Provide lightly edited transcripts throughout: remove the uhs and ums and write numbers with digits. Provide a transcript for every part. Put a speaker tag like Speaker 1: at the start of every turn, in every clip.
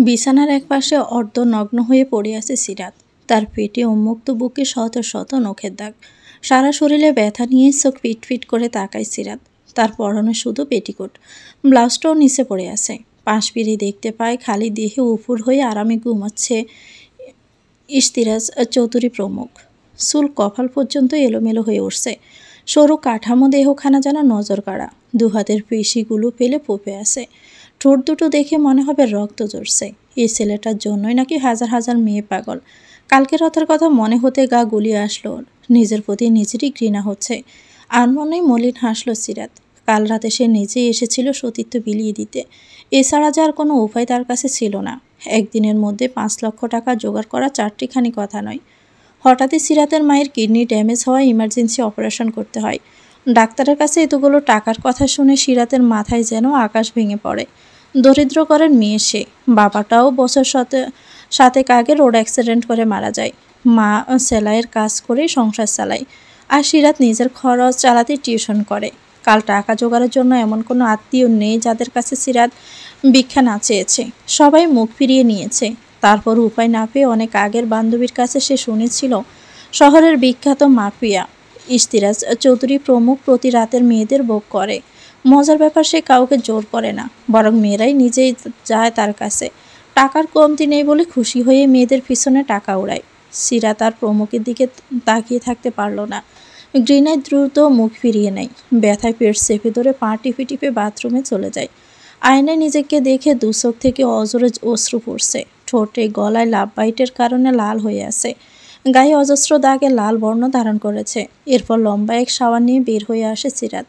Speaker 1: বিছানার একপাশে অর্ধনগ্ন হয়ে পড়ে আছে সিরাত। তার পেটে উন্মুক্ত বুকে শত শত নখের দাগ। সারা শরীরে ব্যথা নিয়ে চোখ পিটপিট করে তাকায় সিরাত। তার পরনে শুধু পেটিকোট, ব্লাউজটাও নিচে পড়ে আছে। পাশ ফিরে দেখতে পায় খালি দেহে উপুর হয়ে আরামে ঘুমাচ্ছে ইশতিরাজ চৌধুরী প্রমুখ। চুল কপাল পর্যন্ত এলোমেলো হয়ে উঠছে। সরু কাঠামো দেহখানা যেন নজর কাড়া। দুহাতের পেশিগুলো ফেলে পপে আছে। ঠোঁট দুটো দেখে মনে হবে রক্ত ঝরছে। এই ছেলেটার জন্যই নাকি হাজার হাজার মেয়ে পাগল। কালকের রাতের কথা মনে হতে গা গুলিয়ে আসলো ওর। নিজের প্রতি নিজেরই ঘৃণা হচ্ছে। আনমনেই মলিন হাসল সিরাত। কাল রাতে সে নিজেই এসেছিল সতীত্ব বিলিয়ে দিতে। এছাড়া যার কোনো উপায় তার কাছে ছিল না। একদিনের মধ্যে 5 লক্ষ টাকা জোগাড় করা চারটিখানি কথা নয়। হঠাৎই সিরাতের মায়ের কিডনি ড্যামেজ হওয়ায় ইমার্জেন্সি অপারেশন করতে হয়। ডাক্তারের কাছে এতগুলো টাকার কথা শুনে সিরাতের মাথায় যেন আকাশ ভেঙে পড়ে। দরিদ্র ঘরের মেয়ে সে। বাবাটাও বছর সাতেক আগে রোড অ্যাক্সিডেন্ট করে মারা যায়। মা সেলাইয়ের কাজ করে সংসার চালায়। আর সিরাত নিজের খরচ চালাতে টিউশন করে। কাল টাকা জোগাড়ের জন্য এমন কোনো আত্মীয় নেই যাদের কাছে সিরাত ভিক্ষা না চেয়েছে। সবাই মুখ ফিরিয়ে নিয়েছে। তারপর উপায় না পেয়ে অনেক আগের বান্ধবীর কাছে সে শুনেছিল শহরের বিখ্যাত মাফিয়া ইশতিরাজ চৌধুরী প্রমুখ প্রতি রাতের মেয়েদের ভোগ করে। মজার ব্যাপার, সে কাউকে জোর করে না, বরং মেয়েরাই নিজেই যায় তার কাছে। টাকার কমতি নেই বলে খুশি হয়ে মেয়েদের পিছনে টাকা উড়ায়। সিরাত আর প্রমুখের দিকে তাকিয়ে থাকতে পারল না। ঘৃণায় দ্রুত মুখ ফিরিয়ে নেয়। ব্যথায় পেট চেপে ধরে পা টিপে টিপে বাথরুমে চলে যায়। আয়নায় নিজেকে দেখে দু চোখ থেকে অজরে অশ্রু পড়ছে। ঠোঁটে গলায় লাভ বাইটের কারণে লাল হয়ে আছে। গায়ে অজস্র দাগে লাল বর্ণ ধারণ করেছে। এরপর লম্বা এক শাওয়ার নিয়ে বের হয়ে আসে সিরাত।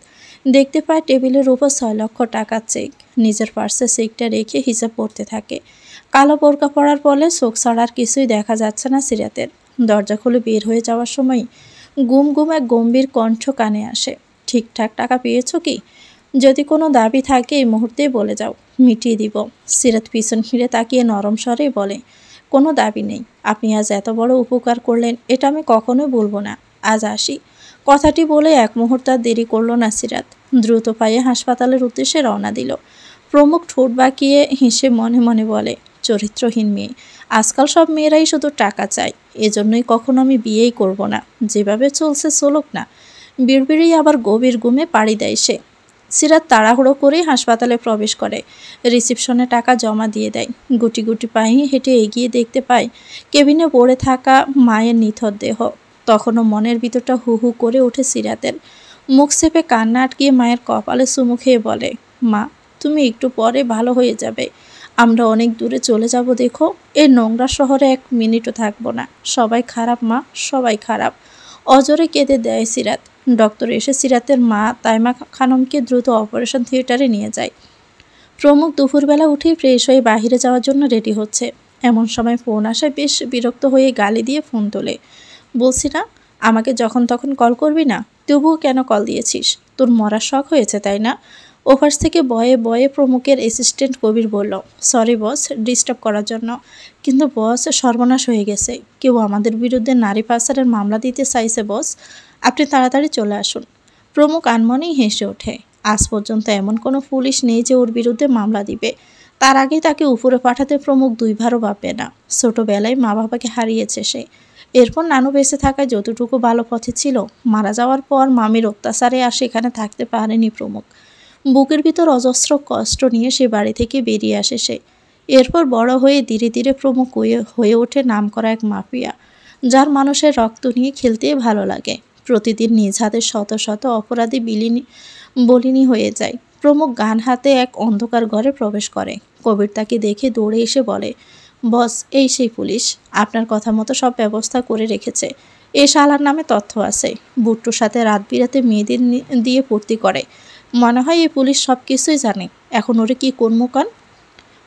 Speaker 1: দেখতে পায় টেবিলের উপর 6 লক্ষ টাকার চেক। নিজের পার্সে চেকটা রেখে হিসাব করতে থাকে। কালো বোরকা পরার ফলে চোখ ছাড়ার কিছুই দেখা যাচ্ছে না সিরাতের। দরজা খুলে বের হয়ে যাওয়ার সময় গুম গুম এক গম্ভীর কণ্ঠ কানে আসে। ঠিকঠাক টাকা পেয়েছ কি? যদি কোনো দাবি থাকে এই মুহূর্তেই বলে যাও, মিটিয়ে দিব। সিরাত পিছন ফিরে তাকিয়ে নরম স্বরে বলে, কোনো দাবি নেই। আপনি আজ এত বড় উপকার করলেন, এটা আমি কখনোই বলবো না। আজ আসি। কথাটি বলে এক মুহূর্ত আর দেরি করল না সিরাত। দ্রুত পায়ে হাসপাতালের উদ্দেশ্যে রওনা দিল। প্রমুখ ঠোঁট বাঁকিয়ে হেসে মনে মনে বলে, চরিত্রহীন মেয়ে। আজকাল সব মেয়েরাই শুধু টাকা চায়। এজন্যই কখনো আমি বিয়েই করব না। যেভাবে চলছে চলুক না। বিড়বিড়েই আবার গভীর ঘুমে পাড়ি দেয় সে। সিরাত তাড়াহুড়ো করেই হাসপাতালে প্রবেশ করে। রিসিপশনে টাকা জমা দিয়ে দেয়। গুটি গুটি পায়ে হেঁটে এগিয়ে দেখতে পায় কেবিনে পড়ে থাকা মায়ের নিথর দেহ। তখনও মনের ভিতরটা হু হু করে ওঠে সিরাতের। মুখ চেপে কান্না আটকিয়ে মায়ের কপালে চুমু খেয়ে বলে, মা, তুমি একটু পরে ভালো হয়ে যাবে। আমরা অনেক দূরে চলে যাব দেখো। এই নোংরা শহরে 1 মিনিটও থাকবো না। সবাই খারাপ মা, সবাই খারাপ। অজরে কেঁদে দেয় সিরাত। ডক্টর এসে সিরাতের মা তাইমা খানমকে দ্রুত অপারেশন থিয়েটারে নিয়ে যায়। প্রমুখ দুপুরবেলা উঠেই ফ্রেশ হয়ে বাহিরে যাওয়ার জন্য রেডি হচ্ছে। এমন সময় ফোন আসায় বেশ বিরক্ত হয়ে গালি দিয়ে ফোন তোলে। বলছি না আমাকে যখন তখন কল করবি না? তবুও কেন কল দিয়েছিস? তোর মরার শখ হয়েছে তাই না? ওপাশ থেকে বয়ে বয়ে প্রমুখের অ্যাসিস্ট্যান্ট কবির বলল, সরি বস, ডিস্টার্ব করার জন্য। কিন্তু বস, সর্বনাশ হয়ে গেছে। কেউ আমাদের বিরুদ্ধে নারী পাচারের মামলা দিতে চাইছে বস। আপনি তাড়াতাড়ি চলে আসুন। প্রমুখ আনমনেই হেসে ওঠে। আজ পর্যন্ত এমন কোনো পুলিশ নেই যে ওর বিরুদ্ধে মামলা দিবে। তার আগে তাকে উপরে পাঠাতে প্রমুখ 2 বারও ভাববে না। ছোটবেলায় মা বাবাকে হারিয়েছে সে। এরপর নানু বেঁচে থাকায় যতটুকু ভালো পথে ছিল, মারা যাওয়ার পর মামির অত্যাচারে আর সেখানে থাকতে পারেনি প্রমুখ। বুকের ভিতর অজস্র কষ্ট নিয়ে সে বাড়ি থেকে বেরিয়ে আসে সে। এরপর বড় হয়ে ধীরে ধীরে প্রমুখ হয়ে ওঠে নামকরা এক মাফিয়া, যার মানুষের রক্ত নিয়ে খেলতে ভালো লাগে। প্রতিদিন নিজ হাতে শত শত অপরাধী বলিনি হয়ে যায়। প্রমুখ গান হাতে এক অন্ধকার ঘরে প্রবেশ করে। কবির তাকে দেখে দৌড়ে এসে বলে, বস, এই সেই পুলিশ। আপনার কথা মতো সব ব্যবস্থা করে রেখেছে। এ শালার নামে তথ্য আছে। বুট্টুর সাথে রাত বিরাতে মেয়েদের দিয়ে ভর্তি করে। মনে হয় এই পুলিশ সব কিছুই জানে। এখন ওরে কি করবো কান?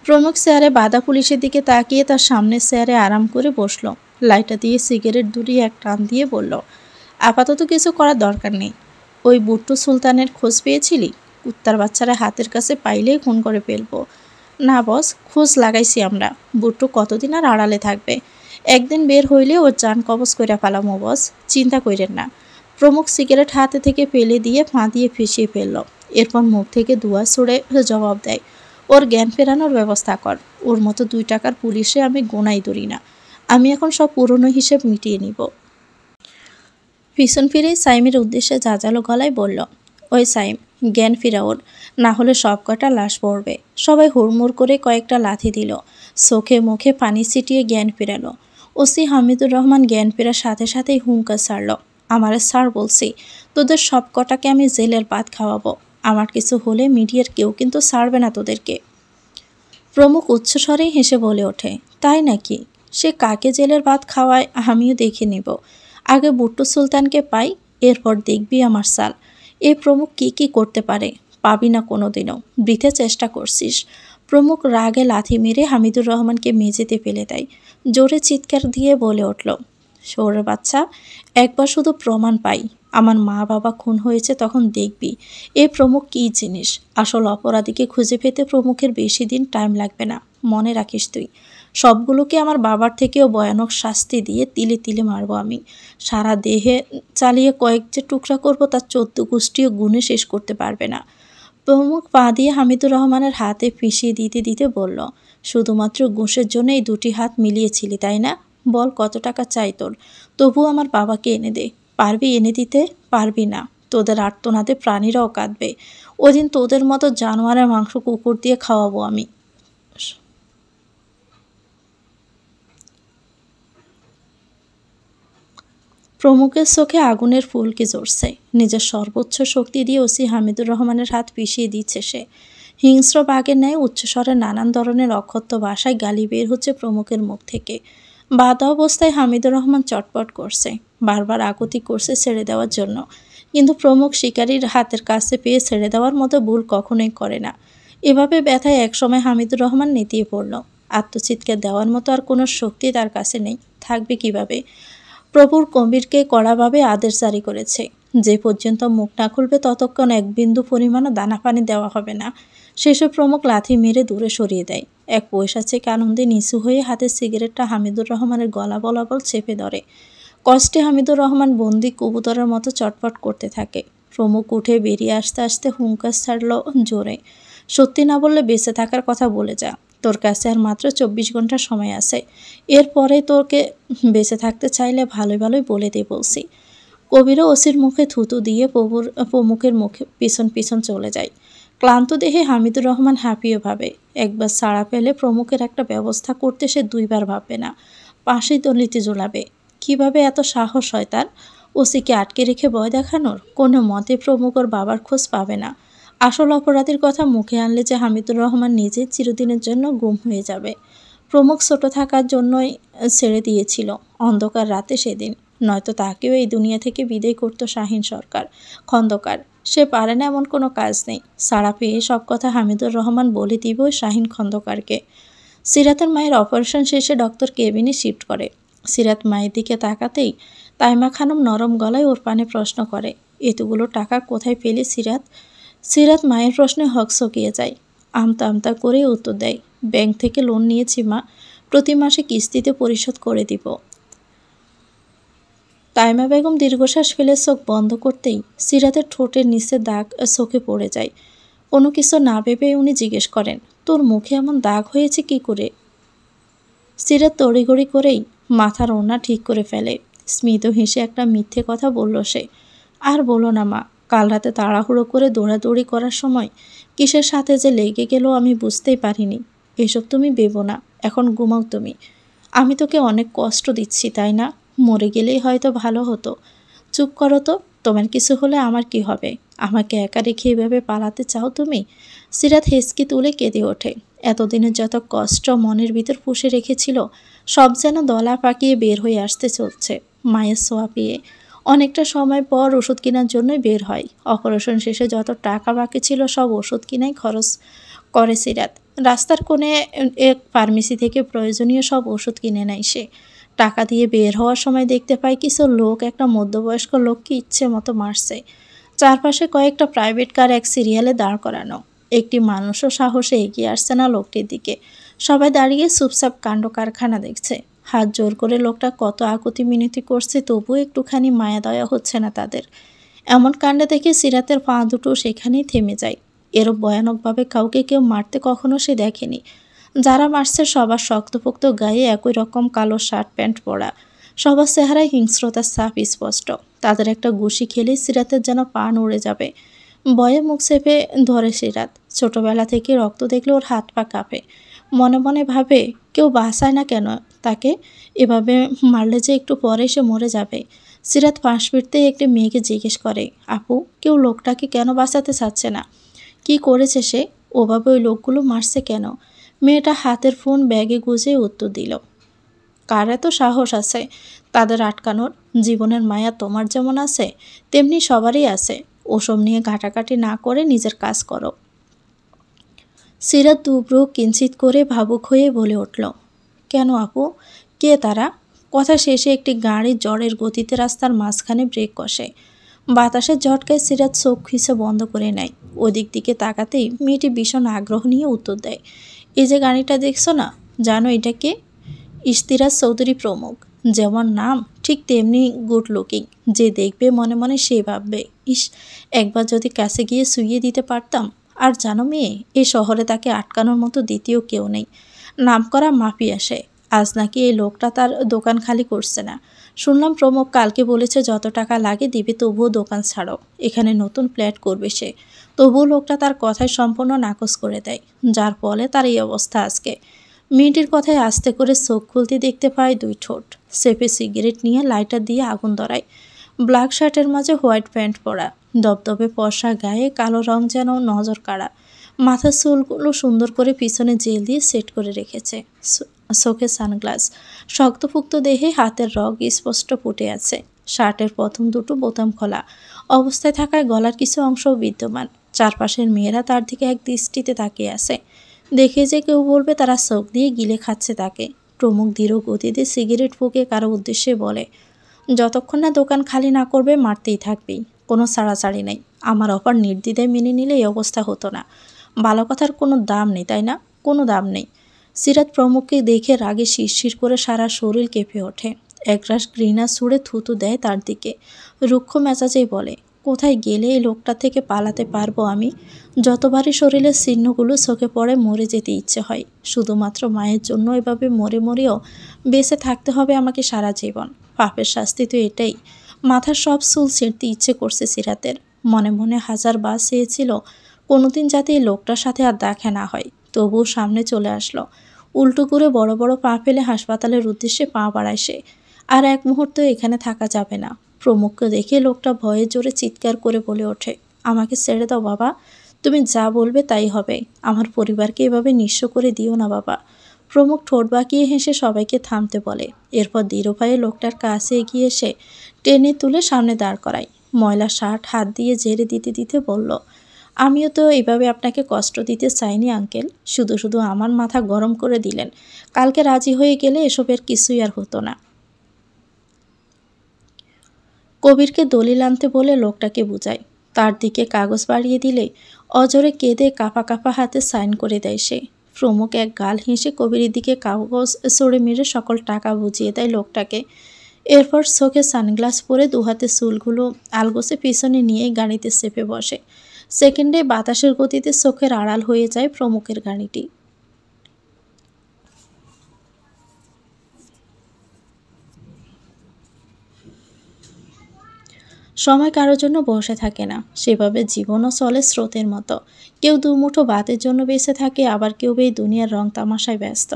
Speaker 1: প্রমুখ চেয়ারে বাঁধা পুলিশের দিকে তাকিয়ে তার সামনের চেয়ারে আরাম করে বসলো। লাইটার দিয়ে সিগারেট ধরিয়ে এক টান দিয়ে বলল, আপাতত কিছু করার দরকার নেই। ওই বুট্টু সুলতানের খোঁজ পেয়েছিলি? কুত্তার বাচ্চারা হাতের কাছে পাইলেই খুন করে ফেলবো। না বস, খোঁজ লাগাইছি আমরা। বুট্টু কতদিন আর আড়ালে থাকবে? একদিন বের হইলে ওর জান কবজ কইরা পালামো বস, চিন্তা কইরেন না। প্রমুখ সিগারেট হাতে থেকে ফেলে দিয়ে ফাঁ দিয়ে ফিসিয়ে ফেলল। এরপর মুখ থেকে ধোঁয়া ছুড়ে জবাব দেয়, ওর জ্ঞান ফেরানোর ব্যবস্থা কর। ওর মতো 2 টাকার পুলিশে আমি গোনাই ধরি না। আমি এখন সব পুরনো হিসেব মিটিয়ে নিব। পিছন ফিরে সাইমের উদ্দেশ্যে জাজালো গলায় বলল, ওই সাইম, জ্ঞান ফিরা ওর, না হলে সব কটা লাশ পড়বে। সবাই হুড়মুড় করে কয়েকটা লাথি দিল। চোখে মুখে পানি ছিটিয়ে জ্ঞান ফেরালো। ওসি হামিদুর রহমান জ্ঞান ফেরার সাথে সাথেই হুঙ্কার ছাড়ল, আমারে স্যার বলছি, তোদের সব কটাকে আমি জেলের ভাত খাওয়াবো। আমার কিছু হলে মিডিয়ার কেউ কিন্তু ছাড়বে না তোদেরকে। প্রমুখ উচ্চস্বরেই হেসে বলে ওঠে, তাই নাকি? সে কাকে জেলের ভাত খাওয়ায় আমিও দেখে নিব। আগে বুট্টু সুলতানকে পাই, এরপর দেখবি আমার সাল। এ প্রমুখ কি করতে পারে, পাবি না কোনোদিনও। বৃথা চেষ্টা করছিস। প্রমুখ রাগে লাথি মেরে হামিদুর রহমানকে মেঝেতে ফেলে দেয়। জোরে চিৎকার দিয়ে বলে উঠল, শোরের বাচ্চা, একবার শুধু প্রমাণ পাই আমার মা বাবা খুন হয়েছে, তখন দেখবি এ প্রমুখ কী জিনিস। আসল অপরাধীকে খুঁজে পেতে প্রমুখের বেশি দিন টাইম লাগবে না। মনে রাখিস তুই, সবগুলোকে আমার বাবার থেকেও ভয়ানক শাস্তি দিয়ে তিলে তিলে মারব আমি। সারা দেহে চালিয়ে কয়েক যে টুকরা করব তার 14 গোষ্ঠীও গুণে শেষ করতে পারবে না। প্রমুখ পা দিয়ে হামিদুর রহমানের হাতে পিষিয়ে দিতে দিতে বলল, শুধুমাত্র ঘুষের জন্য এই 2টি হাত মিলিয়েছিলি তাই না? বল কত টাকা চাই তোর? তবু আমার বাবাকে এনে দে। পারবি এনে দিতে? পারবি না, তোদের আর্তনাদে প্রাণীরাও কাঁদবে। ওদিন তোদের মতো জানোয়ারের মাংস কুকুর দিয়ে খাওয়াবো আমি। প্রমুখের চোখে আগুনের ফুলকি জ্বলছে। নিজের সর্বোচ্চ শক্তি দিয়ে ওসি হামিদুর রহমানের হাত পিষিয়ে দিচ্ছে সে। হিংস্র বাঘের ন্যায় উচ্চস্বরে নানান ধরনের অক্ষত ভাষায় গালি বের হচ্ছে প্রমুখের মুখ থেকে। বাধা অবস্থায় হামিদুর রহমান চটপট করছে, বারবার আকুতি করছে ছেড়ে দেওয়ার জন্য, কিন্তু প্রমুখ শিকারীর হাতের কাছে পেয়ে ছেড়ে দেওয়ার মতো ভুল কখনোই করে না। এভাবে ব্যথায় একসময় হামিদুর রহমান নেতিয়ে পড়ল। আত্মচিৎকার দেওয়ার মতো আর কোনো শক্তি তার কাছে নেই, থাকবে কিভাবে? প্রভুর কবিরকে কড়াভাবে আদেশ জারি করেছে, যে পর্যন্ত মুখ না খুলবে ততক্ষণ এক বিন্দু পরিমাণও দানা পানি দেওয়া হবে না। শেষে প্রমুখ লাথি মেরে দূরে সরিয়ে দেয়। এক পৈশাচিক আনন্দে নিচু হয়ে হাতের সিগারেটটা হামিদুর রহমানের গলা বরাবর চেপে ধরে। কষ্টে হামিদুর রহমান বন্দি কবুতরের মতো চটপট করতে থাকে। প্রমুখ উঠে বেরিয়ে আসতে আসতে হুঙ্কার ছাড়ল জোরে, সত্যি না বললে বেঁচে থাকার কথা বলে যা। তোর কাছে আর মাত্র 24 ঘন্টা সময় আছে। এরপরে তোকে বেঁচে থাকতে চাইলে ভালোই ভালোই বলে দে বলছি। কবিরও ওসির মুখে থুতু দিয়ে প্রমুখের মুখে পিছন পিছন চলে যায়। ক্লান্ত দেহে হামিদুর রহমান হাঁপিয়ে ভাবে, একবার ছাড়া পেলে প্রমুখের একটা ব্যবস্থা করতে সে 2 বার ভাববে না। পাশেই দলিতে ঝোলাবে। কিভাবে এত সাহস হয় তার? ওসিকে আটকে রেখে ভয় দেখানোর? কোনো মতে প্রমুখ ওর বাবার খোঁজ পাবে না। আসল অপরাধীর কথা মুখে আনলে যে হামিদুর রহমান নিজে চিরদিনের জন্য গুম হয়ে যাবে। প্রমুখ ছোট থাকার জন্যই ছেড়ে দিয়েছিল অন্ধকার রাতে সেদিন, নয়তো তাকেও এই দুনিয়া থেকে বিদায় করত শাহিন সরকার খন্দকার। সে পারে না এমন কোনো কাজ নেই। সাড়া পেয়ে সব কথা হামিদুর রহমান বলে দিব শাহিন খন্দকারকে। সিরাতের মায়ের অপারেশন শেষে ডক্টর কেবিনে শিফট করে। সিরাত মায়ের দিকে তাকাতেই তাইমা খানম নরম গলায় ওর পানে প্রশ্ন করে, এতগুলো টাকা কোথায় পেলে সিরাত? সিরাত মায়ের প্রশ্নে হকচকিয়ে যায়। আমতা আমতা করে উত্তর দেয়, ব্যাংক থেকে লোন নিয়েছি মা, প্রতি মাসে কিস্তিতে পরিশোধ করে দিব। তাইমা বেগম দীর্ঘশ্বাস ফেলে চোখ বন্ধ করতেই সিরাতের ঠোঁটের নিচে দাগ চোখে পড়ে যায়। কোনো কিছু না ভেবে উনি জিজ্ঞেস করেন, তোর মুখে এমন দাগ হয়েছে কি করে? সিরাত তড়িঘড়ি করেই মাথার ওড়না ঠিক করে ফেলে। স্মিত হেসে একটা মিথ্যে কথা বলল সে, আর বলো না মা, কাল রাতে তাড়াহুড়ো করে দৌড়াদৌড়ি করার সময় কিসের সাথে যে লেগে গেল আমি বুঝতেই পারিনি। এসব তুমি ভেবো না, এখন ঘুমাও তুমি। আমি তোকে অনেক কষ্ট দিচ্ছি তাই না? মরে গেলেই হয়তো ভালো হতো। চুপ করো তো, তোমার কিছু হলে আমার কি হবে? আমাকে একা রেখে এভাবে পালাতে চাও তুমি? সিরাত হেসকি তুলে কেঁদে ওঠে। এতদিনের যত কষ্ট মনের ভিতর পুষে রেখেছিল সব যেন দলা পাকিয়ে বের হয়ে আসতে চলছে মায়ের ছোঁয়া পেয়ে। অনেকটা সময় পর ওষুধ কেনার জন্যই বের হয়। অপারেশন শেষে যত টাকা বাকি ছিল সব ওষুধ কিনাই খরচ করে সিরাত। রাস্তার কোণে এক ফার্মেসি থেকে প্রয়োজনীয় সব ওষুধ কিনে নেয় সে। টাকা দিয়ে বের হওয়ার সময় দেখতে পায় কিছু লোক একটা মধ্যবয়স্ক লোককে ইচ্ছে মতো মারছে। চারপাশে কয়েকটা প্রাইভেট কার এক সিরিয়ালে দাঁড় করানো। একটি মানুষও সাহসে এগিয়ে আসছে না লোকটির দিকে। সবাই দাঁড়িয়ে চুপচাপ কাণ্ড কারখানা দেখছে। হাত জোর করে লোকটা কত আকুতি মিনতি করছে, তবুও একটুখানি মায়া দয়া হচ্ছে না তাদের। এমন কাণ্ডে দেখে সিরাতের পা দুটো সেখানেই থেমে যায়। এরূপ ভয়ানকভাবে কাউকে কেউ মারতে কখনো সে দেখেনি। যারা মারছে সবার শক্তপোক্ত গায়ে একই রকম কালো শার্ট প্যান্ট পরা, সবার চেহারায় হিংস্রতার ছাপ স্পষ্ট। তাদের একটা ঘুষি খেলেই সিরাতের যেন পান উড়ে যাবে। ভয়ে মুখ চেপে ধরে সিরাত। ছোটবেলা থেকে রক্ত দেখলে ওর হাত পা কাঁপে। মনে মনে ভাবে কেউ বাঁচায় না কেন তাকে, এভাবে মারলে যে একটু পরে সে মরে যাবে। সিরাত পাশ ফিরতেই একটি মেয়েকে জিজ্ঞেস করে, আপু কেউ লোকটাকে কেন বাঁচাতে চাচ্ছে না? কি করেছে সে? ওভাবে ওই লোকগুলো মারছে কেন? মেয়েটা হাতের ফোন ব্যাগে গুজে উত্তর দিল, কার এত সাহস আছে তাদের আটকানোর? জীবনের মায়া তোমার যেমন আছে তেমনি সবারই আছে। ওসব নিয়ে ঘাটাঘাটি না করে নিজের কাজ করো। সিরাত দুব্রু কিঞ্চিত করে ভাবুক হয়ে বলে উঠল, কেন আপু? কে তারা? কথা শেষে একটি গাড়ি জ্বরের গতিতে রাস্তার মাঝখানে ব্রেক কষে। বাতাসের ঝটকায় সিরাত চোখ খিচে বন্ধ করে নেয়। ওদিক দিকে তাকাতেই মেয়েটি ভীষণ আগ্রহ নিয়ে উত্তর দেয়, এই যে গাড়িটা দেখছো না, জানো এটা কে? ইশতিয়াক চৌধুরী প্রমুখ। যেমন নাম ঠিক তেমনি গুড লুকিং। যে দেখবে মনে মনে সে ভাববে, ইস একবার যদি কাছে গিয়ে শুইয়ে দিতে পারতাম। আর জানো মেয়ে, এই শহরে তাকে আটকানোর মতো দ্বিতীয় কেউ নেই। নামকরা মাফিয়া সে। আজ নাকি এই লোকটা তার দোকান খালি করছে না। শুনলাম প্রমুখ কালকে বলেছে যত টাকা লাগে দিবে, তবুও দোকান ছাড়ো, এখানে নতুন ফ্ল্যাট করবে সে। তবুও লোকটা তার কথায় সম্পূর্ণ নাকচ করে দেয়, যার ফলে তার এই অবস্থা আজকে। মেয়েটির কথায় আস্তে করে চোখ খুলতে দেখতে পায় দুই ঠোঁট। সেপে সিগারেট নিয়ে লাইটার দিয়ে আগুন ধরায়। ব্ল্যাক শার্টের মাঝে হোয়াইট প্যান্ট পরা, দবদবে পশা গায়ে কালো রং যেন নজর কাড়া। মাথার চুলগুলো সুন্দর করে পিছনে জেল দিয়ে সেট করে রেখেছে। চোখে সানগ্লাস। শক্তপুক্ত দেহে হাতের রগ স্পষ্ট ফুটে আছে। শার্টের প্রথম দুটো বোতাম খোলা অবস্থায় থাকায় গলার কিছু অংশও বিদ্যমান। চারপাশের মেয়েরা তার দিকে এক দৃষ্টিতে তাকিয়ে আছে। দেখে যে কেউ বলবে তারা চোখ দিয়ে গিলে খাচ্ছে তাকে। প্রমুখ ধীর গতিতে সিগারেট ফুঁকে কারো উদ্দেশ্যে বলে, যতক্ষণ না দোকান খালি না করবে মারতেই থাকবেই, কোনো ছাড়াছাড়ি নেই। আমার অফার নির্দ্বিধায় মেনে নিলে এই অবস্থা হতো না। ভালো কথার কোনো দাম নেই, তাই না? কোনো দাম নেই। সিরাত প্রমুখকে দেখে রাগে শিরশির করে সারা শরীর কেঁপে ওঠে। একরাশ ঘৃণা ছুঁড়ে থুতু দেয় তার দিকে। রুক্ষ মেজাজেই বলে, কোথায় গেলে এই লোকটা থেকে পালাতে পারবো আমি? যতবারই শরীরের চিহ্নগুলো চোখে পড়ে মরে যেতে ইচ্ছে হয়। শুধুমাত্র মায়ের জন্য এভাবে মরে মরেও বেঁচে থাকতে হবে আমাকে সারা জীবন। পাপের শাস্তি তো এটাই। মাথার সব চুল ছিঁড়তে ইচ্ছে করছে সিরাতের। মনে মনে হাজার বার চেয়েছিল কোনোদিন যাতে এই লোকটার সাথে আর দেখা না হয়। তবুও সামনে চলে আসলো। উল্টো করে বড় বড় পা ফেলে হাসপাতালের উদ্দেশ্যে পা বাড়ায় সে। আর এক মুহূর্ত এখানে থাকা যাবে না। প্রমুখকে দেখে লোকটা ভয়ে জোরে চিৎকার করে বলে ওঠে, আমাকে ছেড়ে দাও বাবা, তুমি যা বলবে তাই হবে। আমার পরিবারকে এভাবে নিঃস্ব করে দিও না বাবা। প্রমুখ ঠোঁট বাঁকিয়ে হেসে সবাইকে থামতে বলে। এরপর দৃঢ়ভাবে লোকটার কাছে এগিয়ে এসে টেনে তুলে সামনে দাঁড় করায়। ময়লা শার্ট হাত দিয়ে ঝেড়ে দিতে দিতে বলল, আমিও তো এইভাবে আপনাকে কষ্ট দিতে চাইনি আঙ্কেল, শুধু শুধু আমার মাথা গরম করে দিলেন। কালকে রাজি হয়ে গেলে এসবের কিছুই আর হতো না। কবিরকে দলিল আনতে বলে লোকটাকে বুঝায়। তার দিকে কাগজ বাড়িয়ে দিলে অজরে কেঁদে কাঁপা কাঁপা হাতে সাইন করে দেয় সে। প্রমুখ এক গাল হেসে কবিরের দিকে কাগজ ছড়ে মেরে সকল টাকা বুঝিয়ে দেয় লোকটাকে। এরপর চোখে সানগ্লাস পরে দুহাতে চুলগুলো আলগোছে পিছনে নিয়ে গাড়িতে চেপে বসে। সেকেন্ডে বাতাসের গতিতে চোখের আড়াল হয়ে যায় প্রমুখের গাড়িটি। সময় কারোর জন্য বসে থাকে না, সেভাবে জীবনও চলে স্রোতের মতো। কেউ দুমুঠো ভাতের জন্য বেঁচে থাকে, আবার কেউ এই দুনিয়ার রং তামাশায় ব্যস্ত।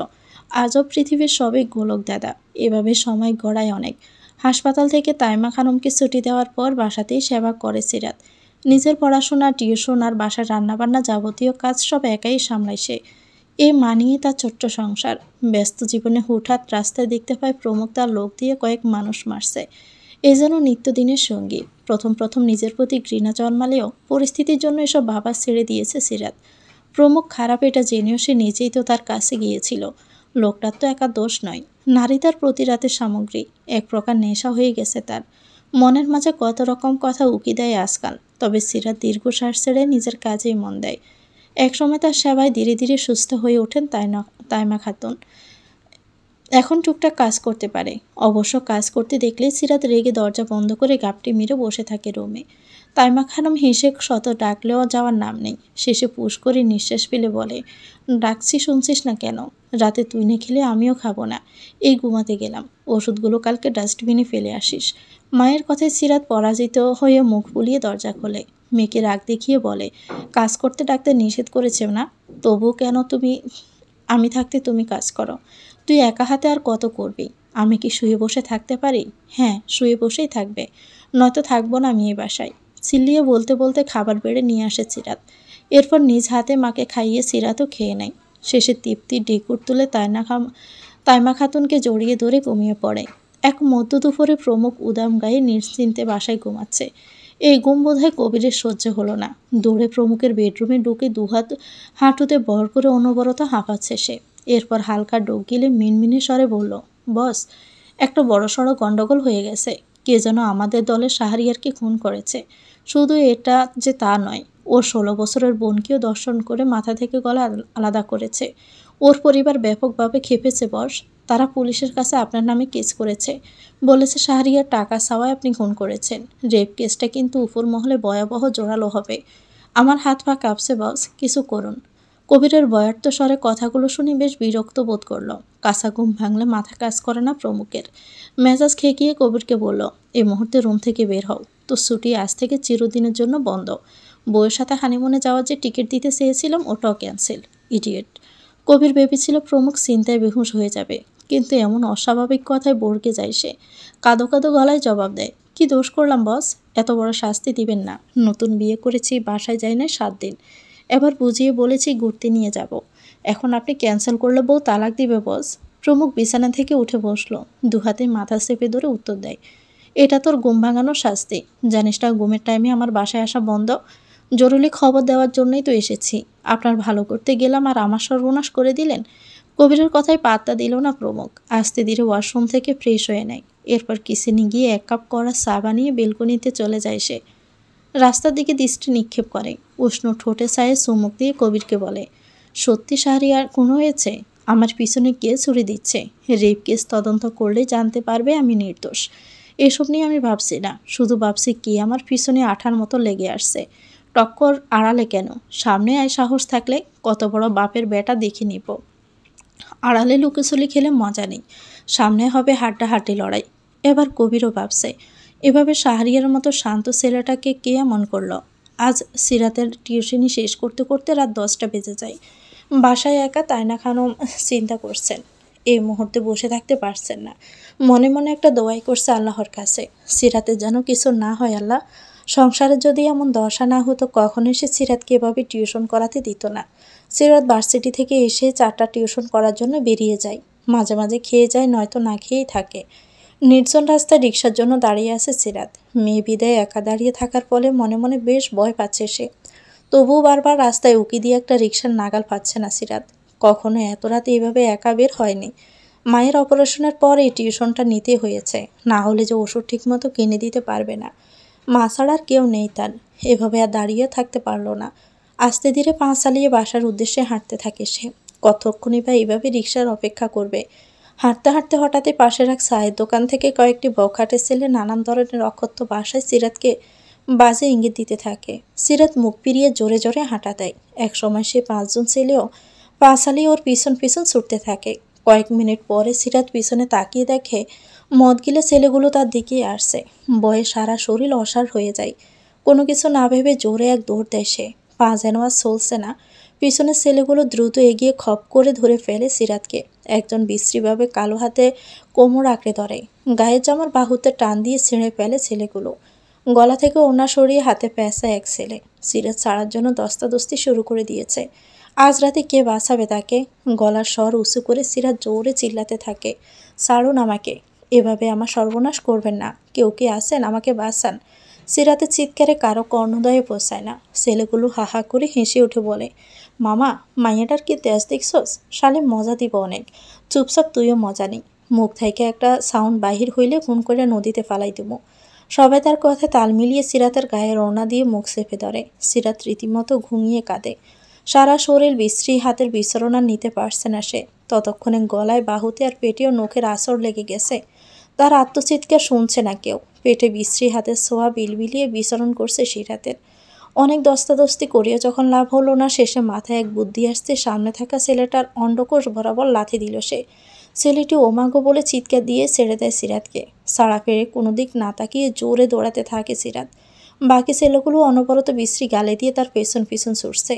Speaker 1: আজব পৃথিবীর সবই গোলক দাদা। এভাবে সময় গড়ায় অনেক। হাসপাতাল থেকে তাইমা খানমকে ছুটি দেওয়ার পর বাসাতেই সেবা করে সিরাত। নিজের পড়াশোনা, টিউশন আর বাসার রান্নাবান্না যাবতীয় কাজ সব একাই সামলায় সে। এ মানিয়ে তার ছোট্ট সংসার। ব্যস্ত জীবনে হুটহাট রাস্তায় দেখতে পায় প্রমুখ তার লোক দিয়ে কয়েক মানুষ মারছে। এ যেন নিত্যদিনের সঙ্গী। প্রথম প্রথম নিজের প্রতি ঘৃণা জন্মালেও পরিস্থিতির জন্য এসব ভাবা ছেড়ে দিয়েছে সিরাত। প্রমুখ খারাপ এটা জেনেও সে নিজেই তো তার কাছে গিয়েছিল। লোকটার তো একা দোষ নয়, নারী তার প্রতি রাতের সামগ্রী। এক প্রকার নেশা হয়ে গেছে তার। মনের মাঝে কত রকম কথা উকি দেয় আজকাল। তবে সিরাত দীর্ঘশ্বাস ছেড়ে নিজের কাজেই মন দেয়। একসময় তার সেবায় ধীরে ধীরে সুস্থ হয়ে ওঠেন তাইমা খাতুন। এখন টুকটাক কাজ করতে পারে। অবশ্য কাজ করতে দেখলে সিরাত রেগে দরজা বন্ধ করে গাপটি মেরে বসে থাকে রুমে। তাইমা খানম হেসে শত ডাকলেও যাওয়ার নাম নেই। শেষে পুশ করে নিঃশ্বাস ফেলে বলে, ডাকছি শুনছিস না কেন? রাতে তুই না খেলে আমিও খাবো না। এই ঘুমাতে গেলাম, ওষুধগুলো কালকে ডাস্টবিনে ফেলে আসিস। মায়ের কথায় সিরাত পরাজিত হয়ে মুখ ফুলিয়ে দরজা খোলে। মেয়েকে রাগ দেখিয়ে বলে, কাজ করতে ডাক্তার নিষেধ করেছে না? তবু কেন তুমি? আমি থাকতে তুমি কাজ করো। তুই একা হাতে আর কত করবি? আমি কি শুয়ে বসে থাকতে পারি? হ্যাঁ, শুয়ে বসেই থাকবে, নয়তো থাকবো না আমি এই বাসায়। চিল্লিয়ে বলতে বলতে খাবার বেড়ে নিয়ে আসে সিরাত। এরপর নিজ হাতে মাকে খাইয়ে সিরাতও খেয়ে নেয়। শেষে তৃপ্তির ঢেকুর তুলে তাইমা খাতুনকে জড়িয়ে ধরে ঘুমিয়ে পড়ে। এক মধ্য দুপুরে প্রমুখ উদাম গায়ে নিশ্চিন্তে বাসায় ঘুমাচ্ছে। এই ঘুম বোধহয় কবিরের সহ্য হলো না। দৌড়ে প্রমুখের বেডরুমে ঢুকে দুহাত হাঁটুতে ভর করে অনবরত হাঁপাচ্ছে সে। এরপর হালকা ডোক গিলে মিনমিনে স্বরে বলল, বস, একটা বড়সড় গন্ডগোল হয়ে গেছে। কে যেন আমাদের দলের শাহরিয়ারকে খুন করেছে। শুধু এটা যে তা নয়, ওর 16 বছরের বোনকেও দর্শন করে মাথা থেকে গলা আলাদা করেছে। ওর পরিবার ব্যাপকভাবে খেপেছে বস। তারা পুলিশের কাছে আপনার নামে কেস করেছে। বলেছে শাহরিয়ার টাকা চাওয়ায় আপনি খুন করেছেন। রেপ কেসটা কিন্তু উপর মহলে ভয়াবহ জোরালো হবে। আমার হাত পা কাঁপছে বস, কিছু করুন। কবিরের বয়ার্ত স্বরে কথাগুলো শুনে বেশ বিরক্ত বোধ করল। কাঁচা ঘুম ভাঙলে মাথা কাজ করে না প্রমুখের। মেজাজ খেকিয়ে কবিরকে বলল, এই মুহূর্তে রুম থেকে বের হও। তো ছুটি আজ থেকে চিরদিনের জন্য বন্ধ। বউয়ের সাথে হানিমুনে যাওয়ার যে টিকিট দিতে চেয়েছিলাম ওটাও ক্যান্সেল। ইডিয়েট। কবির ভেবেছিল প্রমুখ চিন্তায় বেহুঁশ হয়ে যাবে, কিন্তু এমন অস্বাভাবিক কথায় বর্গে যায় সে। কাঁদো কাঁদো গলায় জবাব দেয়, কি দোষ করলাম বস? এত বড় শাস্তি দিবেন না। নতুন বিয়ে করেছি, বাসায় যাই না 7 দিন। এবার বুঝিয়ে বলেছি ঘুরতে নিয়ে যাব। এখন আপনি ক্যান্সেল করলে বউ তালাক দিবে বস। প্রমুখ বিছানা থেকে উঠে বসলো, দুহাতে মাথা চেপে ধরে উত্তর দেয়, এটা তোর ঘুম ভাঙানোর শাস্তি। জানিস না ঘুমের টাইমে আমার বাসায় আসা বন্ধ? জরুরি খবর দেওয়ার জন্যই তো এসেছি। আপনার ভালো করতে গেলাম আর আমার সর্বনাশ করে দিলেন। কবিরের কথায় পাত্তা দিল না প্রমুখ। আস্তে ধীরে ওয়াশরুম থেকে ফ্রেশ হয়ে নেয়। এরপর কিচেনে গিয়ে 1 কাপ কড়া চা বানিয়ে বেলকনিতে চলে যায় সে। রাস্তার দিকে দৃষ্টি নিক্ষেপ করে। উষ্ণ ঠোঁটে ছায়ে চুমুক দিয়ে কবিরকে বলে, সত্যি শাহরিয়ার খুন হয়েছে? আমার পিছনে কে ছুরি দিচ্ছে? রেপ কেস তদন্ত করলে জানতে পারবে আমি নির্দোষ। এসব নিয়ে আমি ভাবছি না, শুধু ভাবছি কে আমার পিছনে আঠার মতো লেগে আসছে। টক্কর আড়ালে কেন? সামনে আয় সাহস থাকলে, কত বড় বাপের বেটা দেখে নিব। আড়ালে লুকোচুরি খেলে মজা নেই, সামনে হবে হাড্ডাহাড্ডি লড়াই। এবার কবিরও ভাবছে, এভাবে শাহরিয়ার মতো শান্ত ছেলেটাকে কে এমন করলো? আজ সিরাতের টিউশনি শেষ করতে করতে রাত 10টা বেজে যায়। বাসায় একা তাইনা খানম চিন্তা করছেন। এই মুহূর্তে বসে থাকতে পারছেন না। মনে মনে একটা দোয়াই করছে আল্লাহর কাছে, সিরাতের যেন কিছু না হয় আল্লাহ। সংসারে যদি এমন দশা না হতো কখনো সে সিরাতকে এভাবে টিউশন করাতে দিত না। সিরাত ভার্সিটি থেকে এসে 4টা টিউশন করার জন্য বেরিয়ে যায়। মাঝে মাঝে খেয়ে যায়, নয়তো না খেয়েই থাকে। নির্জন রাস্তায় রিকশার জন্য দাঁড়িয়ে আছে সিরাত। মেয়ে বিদায় একা দাঁড়িয়ে থাকার ফলে মনে মনে বেশ ভয় পাচ্ছে সে। তবুও বারবার রাস্তায় উকি দিয়ে একটা রিকশার নাগাল পাচ্ছে না সিরাত। কখনো এত রাতে এভাবে একা বের হয়নি। মায়ের অপারেশনের পর এই টিউশনটা নিতে হয়েছে, না হলে যে ওষুধ ঠিকমতো কিনে দিতে পারবে না। মা ছাড়া আর কেউ নেই তার। এভাবে আর দাঁড়িয়ে থাকতে পারলো না। আস্তে ধীরে পা চালিয়ে বাসার উদ্দেশ্যে হাঁটতে থাকে সে। কতক্ষণই বা এইভাবে রিকশার অপেক্ষা করবে। হাঁটতে হাঁটতে হঠাৎই পাশের এক চায়ের দোকান থেকে কয়েকটি বখাটে ছেলে নানান ধরনের অকথ্য ভাষায় সিরাতকে বাজে ইঙ্গিত দিতে থাকে। সিরাত মুখ ফিরিয়ে জোরে জোরে হাঁটা দেয়। একসময় সে 5 জন ছেলেও পা চালিয়ে ওর পিছন পিছন ছুটতে থাকে। কয়েক মিনিট পরে সিরাত পিছনে তাকিয়ে দেখে মদ গিলে ছেলেগুলো তার দিকেই আসছে। ভয়ে সারা শরীর অসাড় হয়ে যায়। কোনো কিছু না ভেবে জোরে এক দৌড় দেয় সে। পা যেন আর চলছে না। পিছনের ছেলেগুলো দ্রুত এগিয়ে খপ করে ধরে ফেলে সিরাতকে। একজন বিশ্রীভাবে কালো হাতে কোমর আঁকড়ে ধরে। গায়ের জামার বাহুতে টান দিয়ে ছিঁড়ে ফেলে ছেলেগুলো। গলা থেকে ওড়না সরিয়ে হাতে পেঁচা এক ছেলে। সিরাত ছাড়ার জন্য দস্তাদস্তি শুরু করে দিয়েছে। আজ রাতে কে বাঁচাবে তাকে? গলার স্বর উঁচু করে সিরাত জোরে চিল্লাতে থাকে, ছাড়ুন আমাকে, এভাবে আমার সর্বনাশ করবেন না। কেউ কি আছেন? আমাকে বাঁচান। সিরাতের চিৎকারে কারো কর্ণদয়ে পৌঁছায় না। ছেলেগুলো হাহা করে হেসে উঠে বলে, মামা, মাইয়াটার কি তেজ দেখছস? শালে মজা দিব অনেক। চুপচাপ তুইও মজা নেই। মুখ থেকে একটা সাউন্ড বাহির হইলে খুন করে নদীতে ফালাই দিব। সবাই তার কথায় তাল মিলিয়ে সিরাতের গায়ে রওনা দিয়ে মুখ চেপে ধরে। সিরাত রীতিমতো ঘুমিয়ে কাঁদে। সারা শরীর বিশ্রী, হাতের বিছরণ আর নিতে পারছে না সে। ততক্ষণে গলায়, বাহুতে আর পেটেও নখের আঁচড় লেগে গেছে। তার আত্মচিৎকার শুনছে না কেউ। পেটে বিশ্রী হাতের ছোঁয়া বিলবিলিয়ে বিচরণ করছে সিরাতের। অনেক দস্তাদস্তি করিয়া যখন লাভ হলো না, শেষে মাথায় এক বুদ্ধি আসতে সামনে থাকা ছেলেটার অন্ডকোষ বরাবর লাথি দিল সে। ছেলেটি ওমাগো বলে চিৎকার দিয়ে ছেড়ে দেয় সিরাতকে। সাড়া ফেরে কোনো দিক না তাকিয়ে জোরে দৌড়াতে থাকে সিরাত। বাকি ছেলেগুলো অনবরত বিশ্রী গালে দিয়ে তার পেছন পিছন ছুটছে।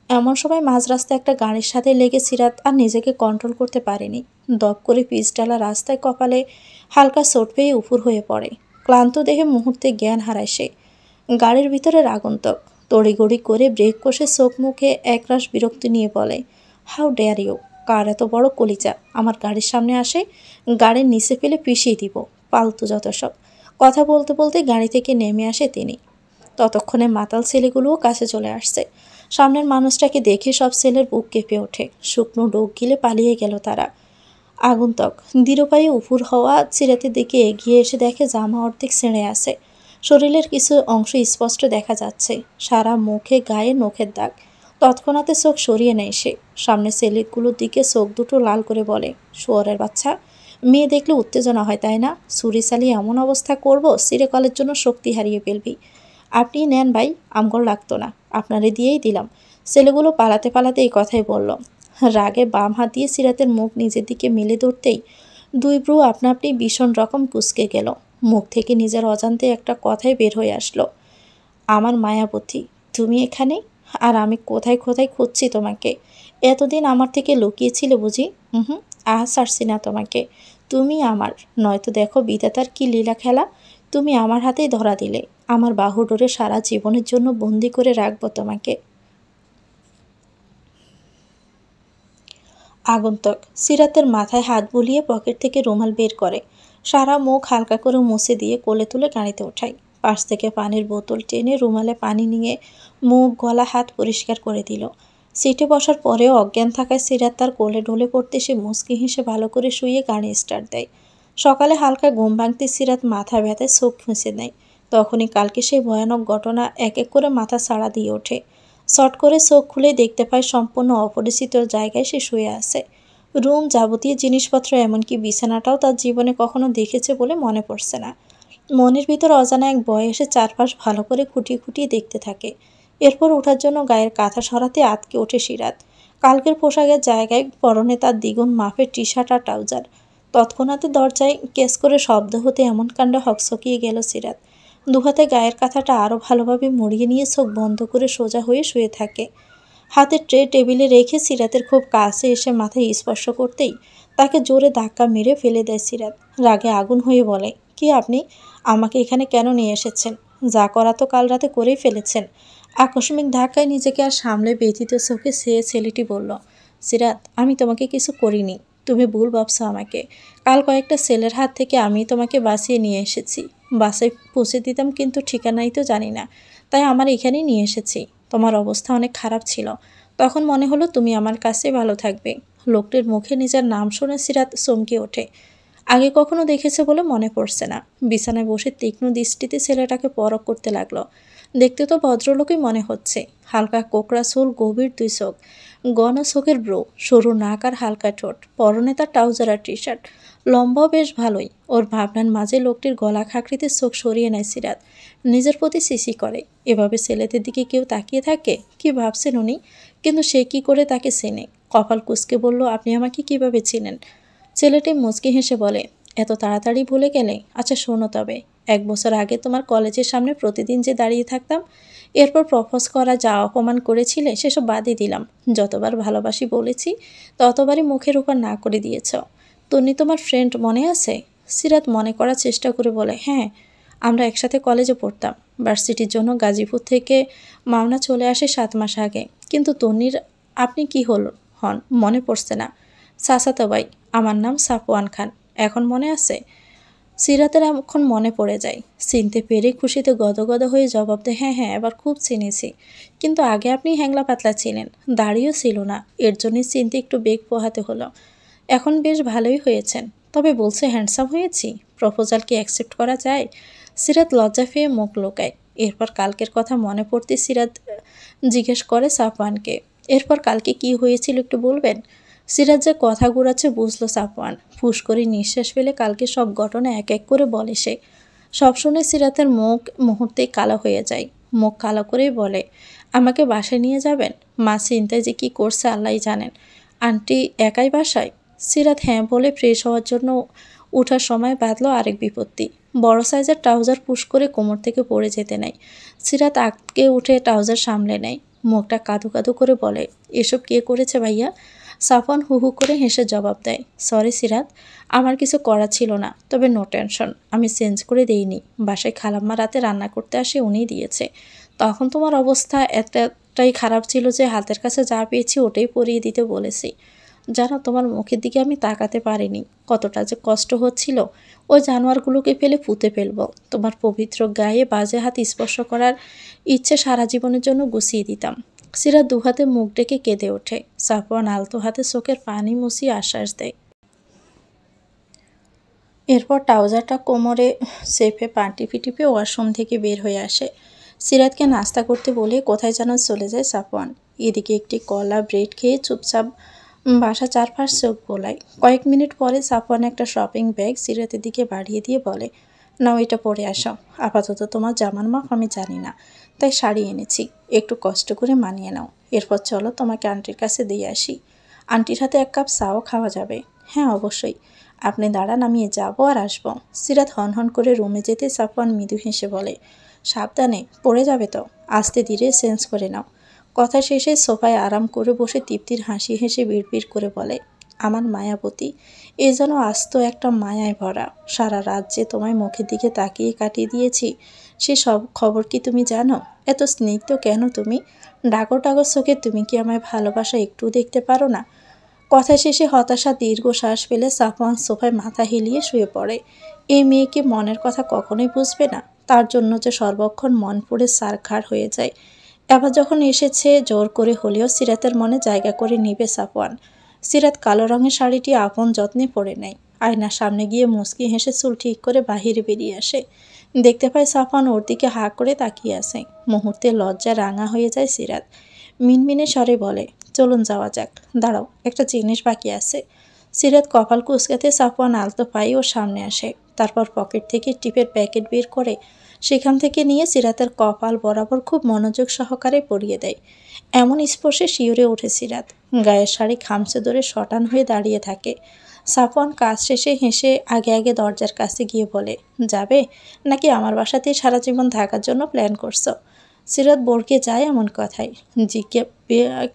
Speaker 1: এমন সময় মাঝ রাস্তায় একটা গাড়ির সাথে লেগে সিরাত আর নিজেকে কন্ট্রোল করতে পারেনি। দপ করে পিচডালা রাস্তায় কপালে হালকা চোট পেয়ে উপুর হয়ে পড়ে। ক্লান্ত দেহে মুহূর্তে জ্ঞান হারায় সে। গাড়ির ভিতরের আগন্তুক তড়িগড়ি করে ব্রেক কষে চোখ মুখে একরাশ বিরক্তি নিয়ে বলে, হাউ ডেয়ার ইউ! কার এত বড় কলিজা আমার গাড়ির সামনে আসে? গাড়ির নিচে ফেলে পিষিয়ে দিব, পালতু যত সব। কথা বলতে বলতে গাড়ি থেকে নেমে আসে তিনি। ততক্ষণে মাতাল ছেলেগুলোও কাছে চলে আসছে। সামনের মানুষটাকে দেখে সব ছেলের বুক কেঁপে ওঠে। শুকনো ডোক গিলে পালিয়ে গেল তারা। আগন্তুক দৃঢ়পায়ে উপুর হওয়া সিরাতের দিকে এগিয়ে এসে দেখে জামা অর্ধেক ছেড়ে আছে। শরীরের কিছু অংশ স্পষ্ট দেখা যাচ্ছে। সারা মুখে গায়ে নখের দাগ। তৎক্ষণাতে চোখ সরিয়ে নেয় সে। সামনে ছেলেগুলোর দিকে চোখ দুটো লাল করে বলে, শুয়োরের বাচ্চা! মেয়ে দেখলে উত্তেজনা হয় তাই না? ছুরি চালিয়ে এমন অবস্থা করব চিরকালের জন্য শক্তি হারিয়ে ফেলবি। আপনি নেন ভাই, আমগর লাগতো না, আপনারে দিয়েই দিলাম। ছেলেগুলো পালাতে পালাতে এই কথাই বলল। রাগে বাম হাত দিয়ে সিরাতের মুখ নিজের দিকে মেলে ধরতেই দুই ব্রু আপনা আপনি ভীষণ রকম কুঁচকে গেল। মুখ থেকে নিজের অজান্তে একটা কথাই বের হয়ে আসলো, আমার মায়াবতী, তুমি এখানে? আর আমি কোথায় কোথায় খুঁজছি তোমাকে। এতদিন আমার থেকে লুকিয়েছিলে বুঝি? হুম, ছাড়ছি না তোমাকে। তুমি আমার, নয়তো দেখো বিধাতার কি লীলা খেলা। তুমি আমার হাতেই ধরা দিলে। আমার বাহু ডোরে সারা জীবনের জন্য বন্দি করে রাখবো তোমাকে। আগন্তুক সিরাতের মাথায় হাত বুলিয়ে পকেট থেকে রুমাল বের করে। সারা মুখ হালকা করে মুছে দিয়ে কোলে তুলে গাড়িতে ওঠায়। পাশ থেকে পানির বোতল টেনে রুমালে পানি নিয়ে মুখ গলা হাত পরিষ্কার করে দিল। সিটে বসার পরেও অজ্ঞান থাকায় সিরাত তার কোলে ঢলে পড়তে সে মুচকি হেসে ভালো করে শুয়ে গাড়ি স্টার্ট দেয়। সকালে হালকা ঘুম ভাঙতে সিরাত মাথা ব্যথায় চোখ মুছে নেয়। তখনই কালকে সেই ভয়ানক ঘটনা এক এক করে মাথা ছাড়া দিয়ে ওঠে। শট করে চোখ খুলে দেখতে পায় সম্পূর্ণ অপরিচিত জায়গায় সে শুয়ে আছে। রুম, যাবতীয় জিনিসপত্র, এমনকি বিছানাটাও তার জীবনে কখনো দেখেছে বলে মনে পড়ছে না। মনের ভিতর অজানা এক ভয় এসে চারপাশ ভালো করে খুঁটিয়ে খুঁটিয়ে দেখতে থাকে। এরপর ওঠার জন্য গায়ের কাঁথা সরাতে আতকে ওঠে সিরাত। কালকের পোশাকের জায়গায় পরনে তার দ্বিগুণ মাপের টি শার্ট আর ট্রাউজার। তৎক্ষণাৎ দরজায় কেস করে শব্দ হতে এমন কাণ্ড হকচকিয়ে গেল সিরাত। দুহাতে গায়ের কাঁথাটা আরও ভালোভাবে মুড়িয়ে নিয়ে চোখ বন্ধ করে সোজা হয়ে শুয়ে থাকে। হাতের ট্রে টেবিলে রেখে সিরাতের খুব কাছে এসে মাথায় স্পর্শ করতেই তাকে জোরে ধাক্কা মেরে ফেলে দেয় সিরাত। রাগে আগুন হয়ে বলে, কি আপনি? আমাকে এখানে কেন নিয়ে এসেছেন? যা করা তো কাল রাতে করেই ফেলেছেন। আকস্মিক ধাক্কায় নিজেকে আর সামলে ব্যথিত চোখে সে ছেলেটি বলল, সিরাত, আমি তোমাকে কিছু করিনি। তুমি ভুল ভাবছো আমাকে। কাল কয়েকটা ছেলের হাত থেকে আমি তোমাকে বাঁচিয়ে নিয়ে এসেছি। বাসায় পৌঁছে দিতাম, কিন্তু ঠিকানাই তো জানি না, তাই আমার এখানেই নিয়ে এসেছি। তোমার অবস্থা অনেক খারাপ ছিল, তখন মনে হলো তুমি আমার কাছে ভালো থাকবে। লোকটির মুখে নিজের নাম শুনে সিরাত চমকে ওঠে। আগে কখনো দেখেছে বলে মনে পড়ছে না। বিছানায় বসে তীক্ষ্ণ দৃষ্টিতে ছেলেটাকে পরখ করতে লাগলো। দেখতে তো ভদ্রলোকই মনে হচ্ছে। হালকা কোকড়া চুল, গভীর দুই চোখ, ঘন চোখের ব্রো, সরু নাক আর হালকা ঠোঁট। পরনে তার ট্রাউজার আর টি শার্ট। লম্বাও বেশ ভালোই। ওর ভাবনার মাঝে লোকটির গলা খাকড়িতে চোখ সরিয়ে নেয় সিরাত। নিজের প্রতি সিসি করে। এভাবে ছেলেদের দিকে কেউ তাকিয়ে থাকে? কি ভাবছেন উনি? কিন্তু সে কি করে তাকে চেনে? কপাল কুঁচকে বলল, আপনি আমাকে কিভাবে চিনেন? ছেলেটি মুচকি হেসে বলে, এত তাড়াতাড়ি ভুলে গেলে? আচ্ছা শোনো তবে, 1 বছর আগে তোমার কলেজের সামনে প্রতিদিন যে দাঁড়িয়ে থাকতাম, এরপর প্রপোজ করা যা অপমান করেছিলে সেসব বাদই দিলাম। যতবার ভালোবাসি বলেছি ততবারই মুখের উপর না করে দিয়েছ। তন্নি তোমার ফ্রেন্ড মনে আছে? সিরাত মনে করার চেষ্টা করে বলে, হ্যাঁ, আমরা একসাথে কলেজে পড়তাম। ভার্সিটির জন্য গাজীপুর থেকে মাওনা চলে আসে 7 মাস আগে। কিন্তু তন্নির আপনি কি হন মনে পড়ছে না? চাচাতো ভাই, আমার নাম সাফওয়ান খান। এখন মনে আছে? সিরাতের এখন মনে পড়ে যায়। চিনতে পেরে খুশিতে গদগদ হয়ে জবাব দেয়, হ্যাঁ হ্যাঁ, এবার খুব চিনেছি। কিন্তু আগে আপনি হ্যাংলা পাতলা ছিলেন, দাড়িও ছিল না, এর জন্যই চিনতে একটু বেগ পোহাতে হলো। এখন বেশ ভালোই হয়েছেন। তবে বলছে হ্যান্ডসাম হয়েছি? প্রপোজাল কি অ্যাকসেপ্ট করা যায়? সিরাত লজ্জা পেয়ে মুখ লোকায়। এরপর কালকের কথা মনে পড়তে সিরাত জিজ্ঞেস করে সাফওয়ানকে, এরপর কালকে কি হয়েছিল একটু বলবেন? সিরাত যে কথা ঘুরাচ্ছে বুঝলো সাফওয়ান। ফুস করে নিঃশ্বাস ফেলে কালকে সব ঘটনা এক এক করে বলে সে। সব শুনে সিরাতের মুখ মুহূর্তেই কালো হয়ে যায়। মুখ কালো করেই বলে, আমাকে বাসায় নিয়ে যাবেন? মা চিন্তায় যে কি করছে আল্লাহই জানেন। আন্টি একাই বাসায়? সিরাত হ্যাঁ বলে ফ্রেশ হওয়ার জন্য ওঠার সময় বাঁধল আরেক বিপত্তি। বড় সাইজের ট্রাউজার পুশ করে কোমর থেকে পড়ে যেতে নেয়। সিরাত আটকে উঠে ট্রাউজার সামলে নেয়। মুখটা কাঁদু কাঁদু করে বলে, এসব কে করেছে ভাইয়া? সাফওয়ান হু হু করে হেসে জবাব দেয়, সরি সিরাত, আমার কিছু করা ছিল না, তবে নো টেনশন, আমি চেঞ্জ করে দেইনি। বাসায় খালাম্মা রাতে রান্না করতে আসে, উনিই দিয়েছে। তখন তোমার অবস্থা এতটাই খারাপ ছিল যে হাতের কাছে যা পেয়েছি ওটাই পরিয়ে দিতে বলেছি। জানো, তোমার মুখের দিকে আমি তাকাতে পারিনি, কতটা যে কষ্ট হচ্ছিল। ওই জানোয়ারগুলোকে ফেলে পুঁতে ফেলবো। তোমার পবিত্র গায়ে বাজে হাত স্পর্শ করার ইচ্ছে সারা জীবনের জন্য গুছিয়ে দিতাম। সিরাত দুহাতে মুখ ডেকে কেঁদে ওঠে। সাফওয়ান আলতো হাতে চোখের পানি মুছিয়ে আশ্বাস দেয়। এরপর ট্রাউজারটা কোমরে চেপে পা টিপে টিপে ওয়াশরুম থেকে বের হয়ে আসে। সিরাতকে নাস্তা করতে বলে কোথায় যেন চলে যায় সাফওয়ান। এদিকে একটি কলা ব্রেড খেয়ে চুপচাপ বাসা চারপাশ চোখ বোলায়। কয়েক মিনিট পরে সাফওয়ান একটা শপিং ব্যাগ সিরাতের দিকে বাড়িয়ে দিয়ে বলে, নাও এটা পরে আসো। আপাতত তোমার জামার মাপ আমি জানি না, তাই শাড়ি এনেছি, একটু কষ্ট করে মানিয়ে নাও। এরপর চলো তোমাকে আন্টির কাছে দিয়ে আসি। আন্টির হাতে এক কাপ চাও খাওয়া যাবে। হ্যাঁ অবশ্যই, আপনি দাঁড়ান, আমি যাবো আর আসবো। সিরাত হন করে রুমে যেতে সাফওয়ান মৃদু হেসে বলে, সাবধানে, পড়ে যাবে তো, আস্তে ধীরে চেঞ্জ করে নাও। কথা শেষে সোফায় আরাম করে বসে তৃপ্তির হাসি হেসে বিড়বিড় করে বলে, আমার মায়াবতী, এ যেন আস্ত একটা মায়ায় ভরা। সারা রাত যে তোমায় মুখের দিকে তাকিয়ে কাটিয়ে দিয়েছি, সে সব খবর কি তুমি জানো? এত স্নিগ্ধ কেন তুমি? ডাগর ডাগর চোখে তুমি কি আমায় ভালোবাসা একটু দেখতে পারো না? কথা শেষে হতাশা দীর্ঘশ্বাস ফেলে সাফওয়ান সোফায় মাথা হেলিয়ে শুয়ে পড়ে। এই মেয়ে কি মনের কথা কখনোই বুঝবে না? তার জন্য যে সর্বক্ষণ মন পুড়ে ছারখার হয়ে যায়। এবার যখন এসেছে জোর করে হলেও সিরাতের মনে জায়গা করে নিবে সাফওয়ান। সিরাত কালো রঙের শাড়িটি আপন যত্নে পরে নেয়। আয়নার সামনে গিয়ে মুচকি হেসে চুল ঠিক করে বাহিরে বেরিয়ে আসে। দেখতে পায় সাফওয়ান ওর দিকে হাঁ করে তাকিয়ে আছে। মুহূর্তে লজ্জা রাঙা হয়ে যায় সিরাত। মিনমিনে স্বরে বলে, চলুন যাওয়া যাক। দাঁড়াও, একটা জিনিস বাকি আছে। সিরাত কপাল কুঁচকাতে সাফওয়ান আলতো পায়ে ওর সামনে আসে। তারপর পকেট থেকে টিপের প্যাকেট বের করে সেখান থেকে নিয়ে সিরাতের কপাল বরাবর খুব মনোযোগ সহকারে পরিয়ে দেয়। এমন স্পর্শে শিউরে ওঠে সিরাত। গায়ের শাড়ি খামচে ধরে শটান হয়ে দাঁড়িয়ে থাকে। সাফওয়ান কাজ শেষে হেসে আগে আগে দরজার কাছে গিয়ে বলে, যাবে নাকি আমার বাসাতেই সারা জীবন থাকার জন্য প্ল্যান করছো? সিরাত বরকে যায় এমন কথায়। জিকে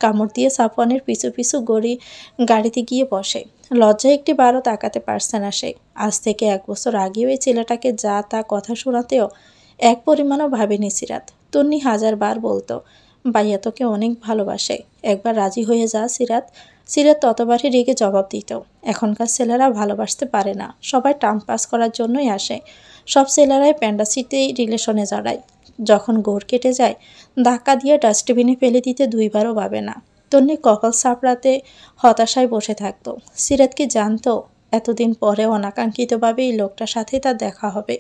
Speaker 1: কামড় দিয়ে সাফওয়ানের পিছু পিছু গাড়িতে গিয়ে বসে। লজ্জায় একটি বারও তাকাতে পারছে না সে। আজ থেকে 1 বছর আগেও এই ছেলেটাকে যা তা কথা শোনাতেও এক পরিমাণও ভাবেনি সিরাত। তন্নি 1000 বার বলতো, ভাইয়া তোকে অনেক ভালোবাসে, একবার রাজি হয়ে যা সিরাত। সিরাত ততবারই রেগে জবাব দিত, এখনকার ছেলেরা ভালোবাসতে পারে না, সবাই টাইম পাস করার জন্যই আসে। সব ছেলেরাই প্যান্ডাসিতেই রিলেশনে জড়ায়। যখন গোড় কেটে যায় ধাক্কা দিয়ে ডাস্টবিনে ফেলে দিতে 2 বারও ভাবে না। তন্নি কপাল চাপড়াতে হতাশায় বসে থাকতো। সিরাত কি জানতো এতদিন পরে অনাকাঙ্ক্ষিতভাবে এই লোকটার সাথে তার দেখা হবে?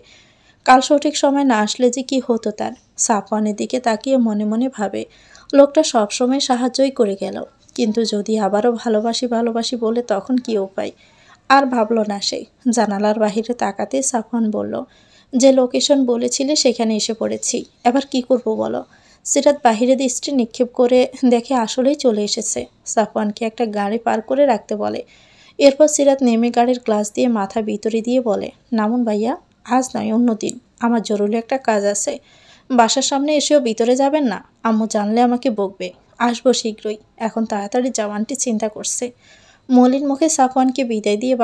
Speaker 1: কাল সঠিক সময় না আসলে যে কি হতো তার। সাফওয়ানের দিকে তাকিয়ে মনে মনে ভাবে, লোকটা সবসময় সাহায্যই করে গেল, কিন্তু যদি আবারও ভালোবাসি বলে তখন কি উপায়? আর ভাবল না সে। জানালার বাহিরে তাকাতে সাফওয়ান বলল, যে লোকেশন বলেছিলে সেখানে এসে পড়েছি, এবার কি করব বলো? সিরাত বাহিরে দৃষ্টি নিক্ষেপ করে দেখে আসলেই চলে এসেছে। সাফওয়ানকে একটা গাড়ি পার করে রাখতে বলে। এরপর সিরাত নেমে গাড়ির গ্লাস দিয়ে মাথা ভিতরে দিয়ে বলে, নামুন ভাইয়া, আজ নয় অন্য দিন, আমার জরুরি একটা কাজ আছে। বাসার সামনে এসেও ভিতরে যাবেন না, আম্মু জানলে আমাকে বকবে। আসবো শীঘ্রই, এখন তাড়াতাড়ি যাওয়ানটি চিন্তা করছে। মলিন মুখে সাফওয়ানকে বিদায় দিয়ে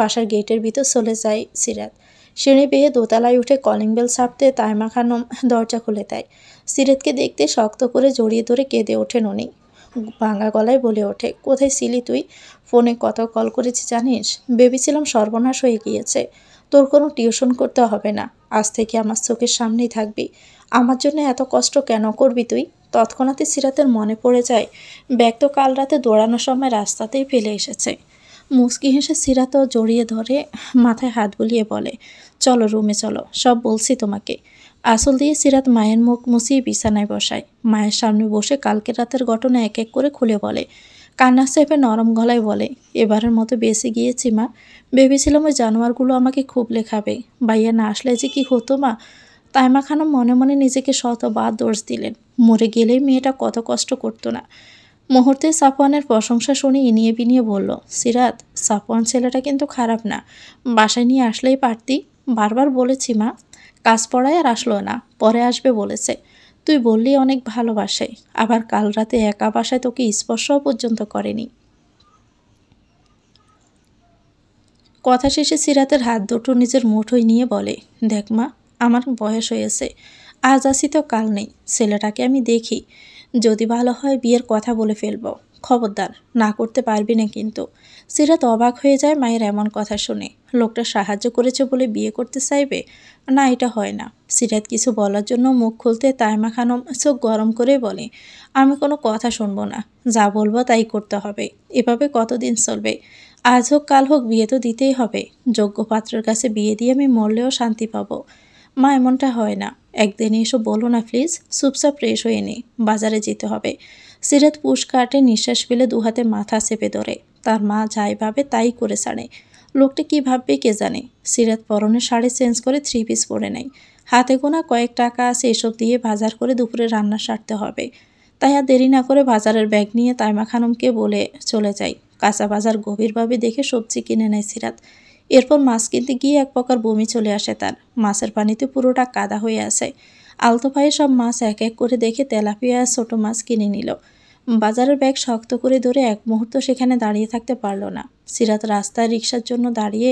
Speaker 1: বাসার গেটের ভিতর চলে যায় সিরাত। সিঁড়ি বেয়ে দোতলায় উঠে কলিং বেল চাপতে তাইমা খানম দরজা খুলে দেয়। সিরাতকে দেখতে শক্ত করে জড়িয়ে ধরে কেঁদে ওঠেন উনি। ভাঙা গলায় বলে ওঠে, কোথায় ছিলি তুই? ফোনে কত কল করেছি জানিস? ভেবেছিলাম সর্বনাশ হয়ে গিয়েছে। তোর কোনো টিউশন করতে হবে না, আজ থেকে আমার চোখের সামনেই থাকবি। আমার জন্য এত কষ্ট কেন করবি তুই? তৎক্ষণাৎ সিরাতের মনে পড়ে যায় ব্যাগ তো কাল রাতে দৌড়ানোর সময় রাস্তাতেই ফেলে এসেছে। মুচকি হেসে সিরাতও জড়িয়ে ধরে মাথায় হাত বুলিয়ে বলে, চলো রুমে চলো, সব বলছি তোমাকে। আসল দিয়ে সিরাত মায়ের মুখ মুছিয়ে বিছানায় বসায়। মায়ের সামনে বসে কালকে রাতের ঘটনা এক এক করে খুলে বলে। কান্না চেপে নরম গলায় বলে, এবারের মতো বেঁচে গিয়েছি মা। ভেবেছিলাম ওই জানোয়ারগুলো আমাকে খুবলে খাবে। ভাইয়া না আসলে যে কি হতো মা। তাইমা খানম মনে মনে নিজেকে শতবার দোষ দিলেন। মরে গেলেই মেয়েটা কত কষ্ট করতো না। মুহূর্তে সাফওয়ানের প্রশংসা শুনে ইনিয়ে বিনিয়ে বলল, সিরাত, সাফওয়ান ছেলেটা কিন্তু খারাপ না। বাসায় নিয়ে আসলেই পারতি। বারবার বলেছি মা। কাজ পড়ায় আর আসলো না, পরে আসবে বলেছে। তুই বললি অনেক ভালোবাসে, আবার কাল রাতে একা বাসায় তোকে স্পর্শও পর্যন্ত করেনি। কথা শেষে সিরাতের হাত দুটো নিজের মুঠোয় নিয়ে বলে, দেখ মা, আমার বয়স হয়েছে। আজ আসি তো কাল নেই। ছেলেটাকে আমি দেখি, যদি ভালো হয় বিয়ের কথা বলে ফেলবো। খবরদার না করতে পারবি না কিন্তু। সিরাত অবাক হয়ে যায় মায়ের এমন কথা শুনে। লোকটা সাহায্য করেছে বলে বিয়ে করতে চাইবে? না, এটা হয় না। সিরাত কিছু বলার জন্য মুখ খুলতে তাইমা খানম চোখ গরম করে বলে, আমি কোনো কথা শুনবো না। যা বলবো তাই করতে হবে। এভাবে কতদিন চলবে? আজ হোক কাল হোক বিয়ে তো দিতেই হবে। যোগ্য পাত্রের কাছে বিয়ে দিয়ে আমি মরলেও শান্তি পাবো। মা, এমনটা হয় না। একদিনে এসব বলো না প্লিজ। চুপচাপ ফ্রেশ হয়ে নে, বাজারে যেতে হবে। সিরাত পুশ কাটে নিঃশ্বাস ফেলে দুহাতে মাথা চেপে ধরে। তার মা যাই ভাবে তাই করে ছাড়ে। লোকটা কি ভাববে কে জানে। সিরাত পরনের শাড়ি চেঞ্জ করে 3 পিস পরে নেয়। হাতে গোনা কয়েক টাকা আছে, এসব দিয়ে বাজার করে দুপুরে রান্না সারতে হবে। তাই আর দেরি না করে বাজারের ব্যাগ নিয়ে তাইমা খানমকে বলে চলে যায়। কাঁচা বাজার গভীরভাবে দেখে সবজি কিনে নেয় সিরাত। এরপর মাছ কিনতে গিয়ে এক প্রকার বমি চলে আসে তার। মাছের পানিতে পুরোটা কাদা হয়ে আসে। আলতো পায়ে সব মাছ এক এক করে দেখে তেলাপিয়া ছোট মাছ কিনে নিল। বাজারের ব্যাগ শক্ত করে ধরে এক মুহূর্ত সেখানে দাঁড়িয়ে থাকতে পারল না। সিরাত রাস্তায় রিকশার জন্য দাঁড়িয়ে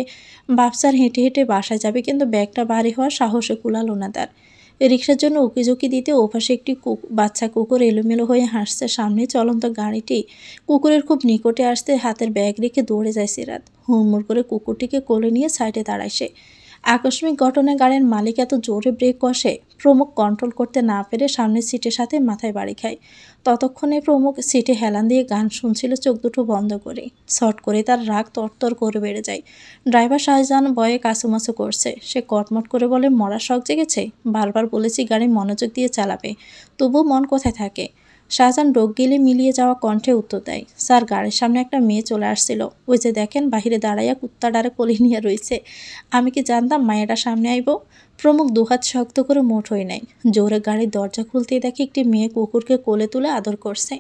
Speaker 1: বাপসার হেঁটে হেঁটে বাসায় যাবে, কিন্তু ব্যাগটা ভারী হওয়ার সাহসে কুলালো না তার। রিকশার জন্য উকিঝুঁকি দিতে ওপাশে একটি বাচ্চা কুকুর এলোমেলো হয়ে হাসছে সামনে চলন্ত গাড়িটি। কুকুরের খুব নিকটে আসতে হাতের ব্যাগ রেখে দৌড়ে যায় সিরাত। হুড়মুড় করে কুকুরটিকে কোলে নিয়ে সাইডে দাঁড়ায় সে। আকস্মিক ঘটনায় গাড়ির মালিক এত জোরে ব্রেক কষে, প্রমুখ কন্ট্রোল করতে না পেরে সামনের সিটের সাথে মাথায় বাড়ি খায়। ততক্ষণে প্রমুখ সিটে হেলান দিয়ে গান শুনছিল চোখ দুটো বন্ধ করে। শট করে তার রাগ তরতর করে বেড়ে যায়। ড্রাইভার শাহজাহান ভয়ে কাছুমাছু করছে। সে কটমট করে বলে, মরার শখ জেগেছে? বারবার বলেছি গাড়ি মনোযোগ দিয়ে চালাবে, তবু মন কোথায় থাকে। শাহজাহান ডোক গেলে মিলিয়ে যাওয়া কণ্ঠে উত্তর দেয়, স্যার, গাড়ির সামনে একটা মেয়ে চলে আসছিল। ওই যে দেখেন বাহিরে দাঁড়াইয়া কুত্তা ডারে কোলে নিয়ে রয়েছে। আমি কি জানতাম মায়েরা সামনে আইব। প্রমুখ দুহাত শক্ত করে মোট হয়ে নেয়। জোরে গাড়ির দরজা খুলতেই দেখে একটি মেয়ে কুকুরকে কোলে তুলে আদর করছে।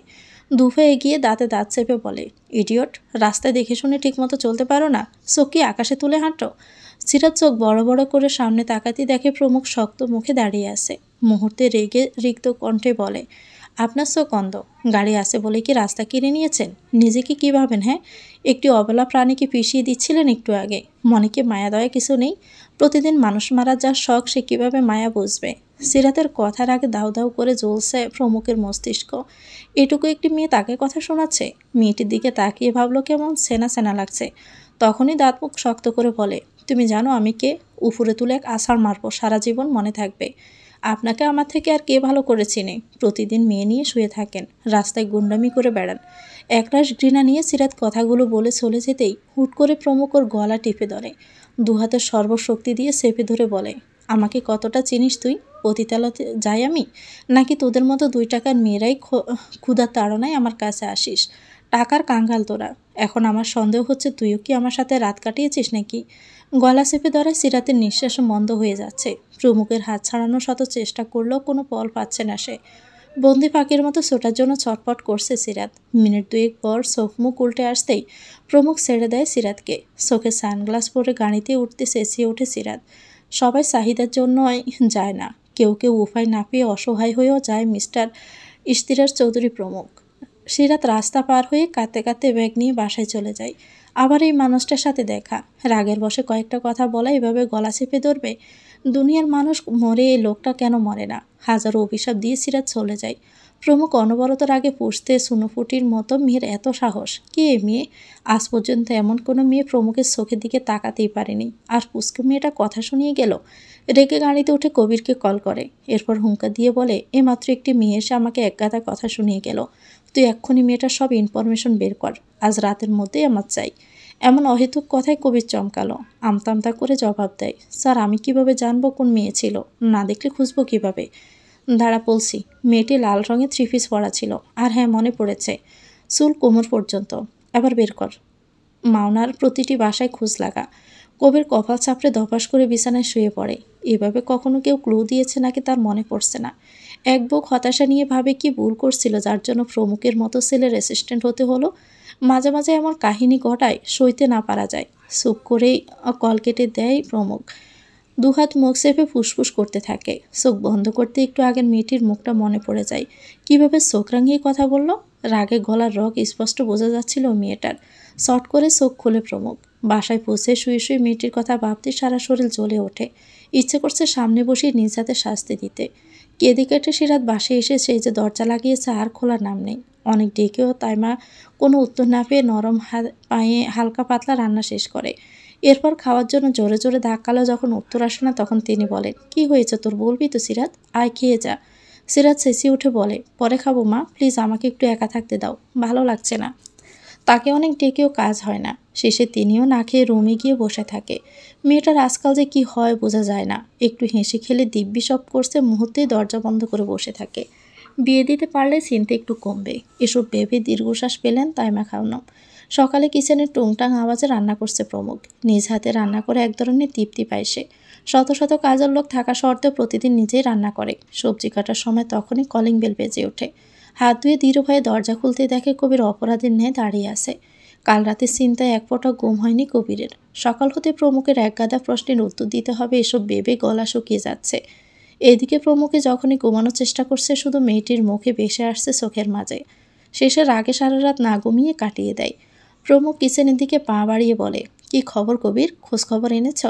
Speaker 1: দুফে এগিয়ে দাঁতে দাঁত চেপে বলে, ইডিয়ট, রাস্তায় দেখে শুনে ঠিকমতো চলতে পারো না? চোখ কি আকাশে তুলে হাঁটো? সিরাত চোখ বড় বড় করে সামনে তাকাতে দেখে প্রমুখ শক্ত মুখে দাঁড়িয়ে আছে। মুহূর্তে রেগে রিক্ত কণ্ঠে বলে, আপনার চোখ অন্ধ? গাড়ি আছে বলে কি রাস্তা কিনে নিয়েছেন? নিজেকে কী ভাবেন? হ্যাঁ, একটি অবলা প্রাণীকে পিষিয়ে দিচ্ছিলেন একটু আগে। মনে কি মায়া দয়া কিছু নেই? প্রতিদিন মানুষ মারা যার শখ, সে কীভাবে মায়া বুঝবে? সিরাতের কথার আগে দাউ দাউ করে জ্বলছে প্রমুখের মস্তিষ্ক। এটুকু একটি মেয়ে তাকে কথা শোনাচ্ছে। মেয়েটির দিকে তাকিয়ে ভাবলো কেমন সেনা সেনা লাগছে। তখনই দাঁত মুখ শক্ত করে বলে, তুমি জানো আমি কে? উপরে তুলে এক আছাড় মারবো, সারা জীবন মনে থাকবে। আপনাকে আমার থেকে আর কে ভালো করে চিনে? প্রতিদিন মেয়ে নিয়ে শুয়ে থাকেন, রাস্তায় গুন্ডামি করে বেড়ান। একরাশ ঘৃণা নিয়ে সিরাত কথাগুলো বলে চলে যেতেই হুট করে প্রমুখ ওর গলা টিপে ধরে। দুহাতের সর্বশক্তি দিয়ে চেপে ধরে বলে, আমাকে কতটা চিনিস তুই? পতিতালতে যাই আমি? নাকি তোদের মতো 2 টাকার মেয়েরাই ক্ষুধার তাড়নায় আমার কাছে আসিস? টাকার কাঙ্গাল তোরা। এখন আমার সন্দেহ হচ্ছে তুইও কি আমার সাথে রাত কাটিয়েছিস নাকি? গলা চেপে ধরায় সিরাতের নিঃশ্বাসও মন্দ হয়ে যাচ্ছে। প্রমুখের হাত ছাড়ানোর শত চেষ্টা করলেও কোনো ফল পাচ্ছে না সে। বন্দি পাখির মতো ছোটার জন্য ছটফট করছে সিরাত। মিনিট 2 পর চোখ মুখ উল্টে আসতেই প্রমুখ ছেড়ে দেয় সিরাতকে। চোখে সানগ্লাস পরে গাড়িতে উঠতে চেঁচিয়ে ওঠে সিরাত। সবাই চাহিদার জন্যই যায় না, কেউ কেউ উপায় না পেয়ে অসহায় হয়েও যায় মিস্টার ইশতিয়াক চৌধুরী প্রমুখ। সিরাত রাস্তা পার হয়ে কাঁদতে কাঁদতে ব্যাগ নিয়ে বাসায় চলে যায়। আবার এই মানুষটার সাথে দেখা। রাগের বশে কয়েকটা কথা বলা, এভাবে গলা চেপে ধরবে? দুনিয়ার মানুষ মরে, এই লোকটা কেন মরে না? হাজারো অভিশাপ দিয়ে সিরাত চলে যায়। প্রমুখ অনবরত রাগে পুষতে সুনোফুটির মতো মেয়ের এত সাহস। কে এ মেয়ে? আজ পর্যন্ত এমন কোনো মেয়ে প্রমুখের চোখের দিকে তাকাতেই পারেনি। আর পুষ্কে মেয়েটা কথা শুনিয়ে গেল। রেগে গাড়িতে উঠে কবিরকে কল করে। এরপর হুঙ্কার দিয়ে বলে, এমাত্র একটি মেয়ে এসে আমাকে একগাদা কথা শুনিয়ে গেল। তুই এক্ষুনি মেয়েটার সব ইনফরমেশন বের কর। আজ রাতের মধ্যেই আমার চাই। এমন অহেতুক কথায় কবির চমকালো। আমতা আমতা করে জবাব দেয়, স্যার, আমি কিভাবে জানবো কোন মেয়ে ছিল? না দেখলে খুঁজবো কিভাবে? দাঁড়া বলছি। মেয়েটি লাল রঙের 3 পিস পরা ছিল। আর হ্যাঁ, মনে পড়েছে, চুল কোমর পর্যন্ত। এবার বের কর। মাওনার প্রতিটি বাসায় খোঁজ লাগা। কবির কপাল চাপড়ে ধপাস করে বিছানায় শুয়ে পড়ে। এভাবে কখনো কেউ ক্লু দিয়েছে নাকি তার মনে পড়ছে না। এক বুক হতাশা নিয়ে ভাবে কি ভুল করছিল যার জন্য প্রমুখের মতো ছেলের অ্যাসিস্ট্যান্ট হতে হলো। মাঝে মাঝে এমন কাহিনী ঘটায় সইতে না পারা যায়। চুপ করেই কল কেটে দেয় প্রমুখ। দুহাত মুখ চেপে ফুসফুস করতে থাকে। চোখ বন্ধ করতে একটু আগের মেয়েটির মুখটা মনে পড়ে যায়। কিভাবে চোখ রাঙিয়ে কথা বলল। রাগে গলার রগ স্পষ্ট বোঝা যাচ্ছিল মেয়েটার। শট করে চোখ খুলে প্রমুখ। বাসায় পৌঁছে শুয়ে শুয়ে মেয়েটির কথা ভাবতে সারা শরীর জ্বলে ওঠে। ইচ্ছে করছে সামনে বসে নিজ হাতে শাস্তি দিতে। কেঁদে কেটে সিরাত বাসায় এসে সেই যে দরজা লাগিয়েছে আর খোলার নাম নেই। অনেক ডেকেও তাইমা কোনো উত্তর না পেয়ে নরম পায়ে হালকা পাতলা রান্না শেষ করে। এরপর খাওয়ার জন্য জোরে জোরে ধাক্কালো যখন উত্তর আসে না তখন তিনি বলেন, কি হয়েছে তোর, বলবি তো সিরাত, আয় খেয়ে যা। সিরাত চেঁচিয়ে উঠে বলে, পরে খাবো মা, প্লিজ আমাকে একটু একা থাকতে দাও, ভালো লাগছে না। তাকে অনেক ডেকেও কাজ হয় না। শেষে তিনিও না খেয়ে রুমে গিয়ে বসে থাকে। মেয়েটার আজকাল যে কি হয় বোঝা যায় না। একটু হেসে খেলে দিব্যি সব করছে, মুহূর্তেই দরজা বন্ধ করে বসে থাকে। বিয়ে দিতে পারলে চিন্তা একটু কমবে, এসব ভেবে দীর্ঘশ্বাস পেলেন তাইমা খাওয়ানো। সকালে কিচেনে টুংটাং আওয়াজে রান্না করছে প্রমুখ। নিজ হাতে রান্না করে এক ধরনের তৃপ্তি পায় সে। শত শত কাজের লোক থাকা সত্ত্বেও প্রতিদিন নিজেই রান্না করে। সবজি কাটার সময় তখনই কলিং বেল বেজে ওঠে। হাত ধুয়ে দৃঢ় ভয়ে দরজা খুলতে দেখে কবির অপরাধীর ন্যায় দাঁড়িয়ে আছে। কাল রাতের চিন্তায় এক ফোঁটা ঘুম হয়নি কবিরের। সকাল হতে প্রমুখের এক গাদা প্রশ্নের উত্তর দিতে হবে এসব ভেবে গলা শুকিয়ে যাচ্ছে। এদিকে প্রমুখে যখনই ঘুমানোর চেষ্টা করছে শুধু মেয়েটির মুখে ভেসে আসছে চোখের মাঝে। শেষে রাগে সারা রাত না ঘুমিয়ে কাটিয়ে দেয়। প্রমুখ কিচেনের দিকে পা বাড়িয়ে বলে, কি খবর কবির, খোঁজ খবর এনেছ?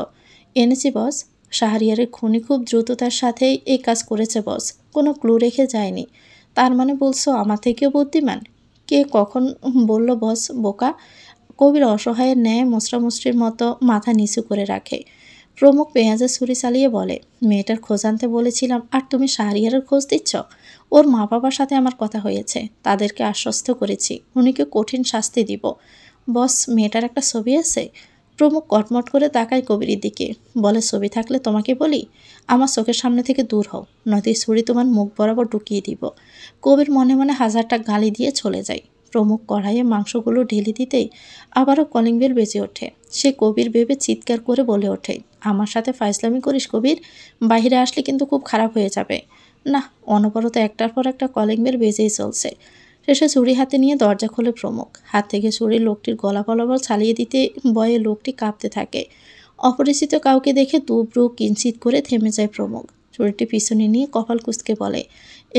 Speaker 1: এনেছি বস। শাহরিয়ারের খুনি খুব দ্রুততার সাথেই এই কাজ করেছে বস, কোনো ক্লু রেখে যায়নি। তার মানে বলছো আমার থেকেও বুদ্ধিমান? কে কখন বলল বস বোকা? কবির অসহায়ের ন্যায় মোচড়ামুচড়ির মতো মাথা নিচু করে রাখে। প্রমুখ পেঁয়াজের ছুরি চালিয়ে বলে, মেয়েটার খোঁজ আনতে বলেছিলাম আর তুমি শাহরিয়ারের খোঁজ দিচ্ছ? ওর মা বাবার সাথে আমার কথা হয়েছে, তাদেরকে আশ্বস্ত করেছি উনিকে কঠিন শাস্তি দিব। বস, মেয়েটার একটা ছবি আছে? প্রমুখ কটমট করে তাকায় কবিরের দিকে, বলে, ছবি থাকলে তোমাকে বলি, আমার চোখের সামনে থেকে দূর হও, নয়তো ছুরি তোমার মুখ বরাবর ঢুকিয়ে দিব। কবির মনে মনে হাজারটা গালি দিয়ে চলে যায়। প্রমুখ কড়াইয়ে মাংসগুলো ঢেলে দিতেই আবারও কলিং বেল বেজে ওঠে। সে কবির ভেবে চিৎকার করে বলে ওঠে, আমার সাথে ফাইজলামি করিস কবির, বাইরে আসলে কিন্তু খুব খারাপ হয়ে যাবে। না, অনবরত একটার পর একটা কলিং বেল বেজেই চলছে। শেষে ছুরি হাতে নিয়ে দরজা খোলে প্রমুখ। হাত থেকে ছুরি লোকটির গলা বরাবর চালিয়ে দিতে ভয়ে লোকটি কাঁপতে থাকে। অপরিচিত কাউকে দেখে দুব্রু কিঞ্চিত করে থেমে যায় প্রমুখ। ছুরিটি পিছনে নিয়ে কপাল কুঁচকে বলে,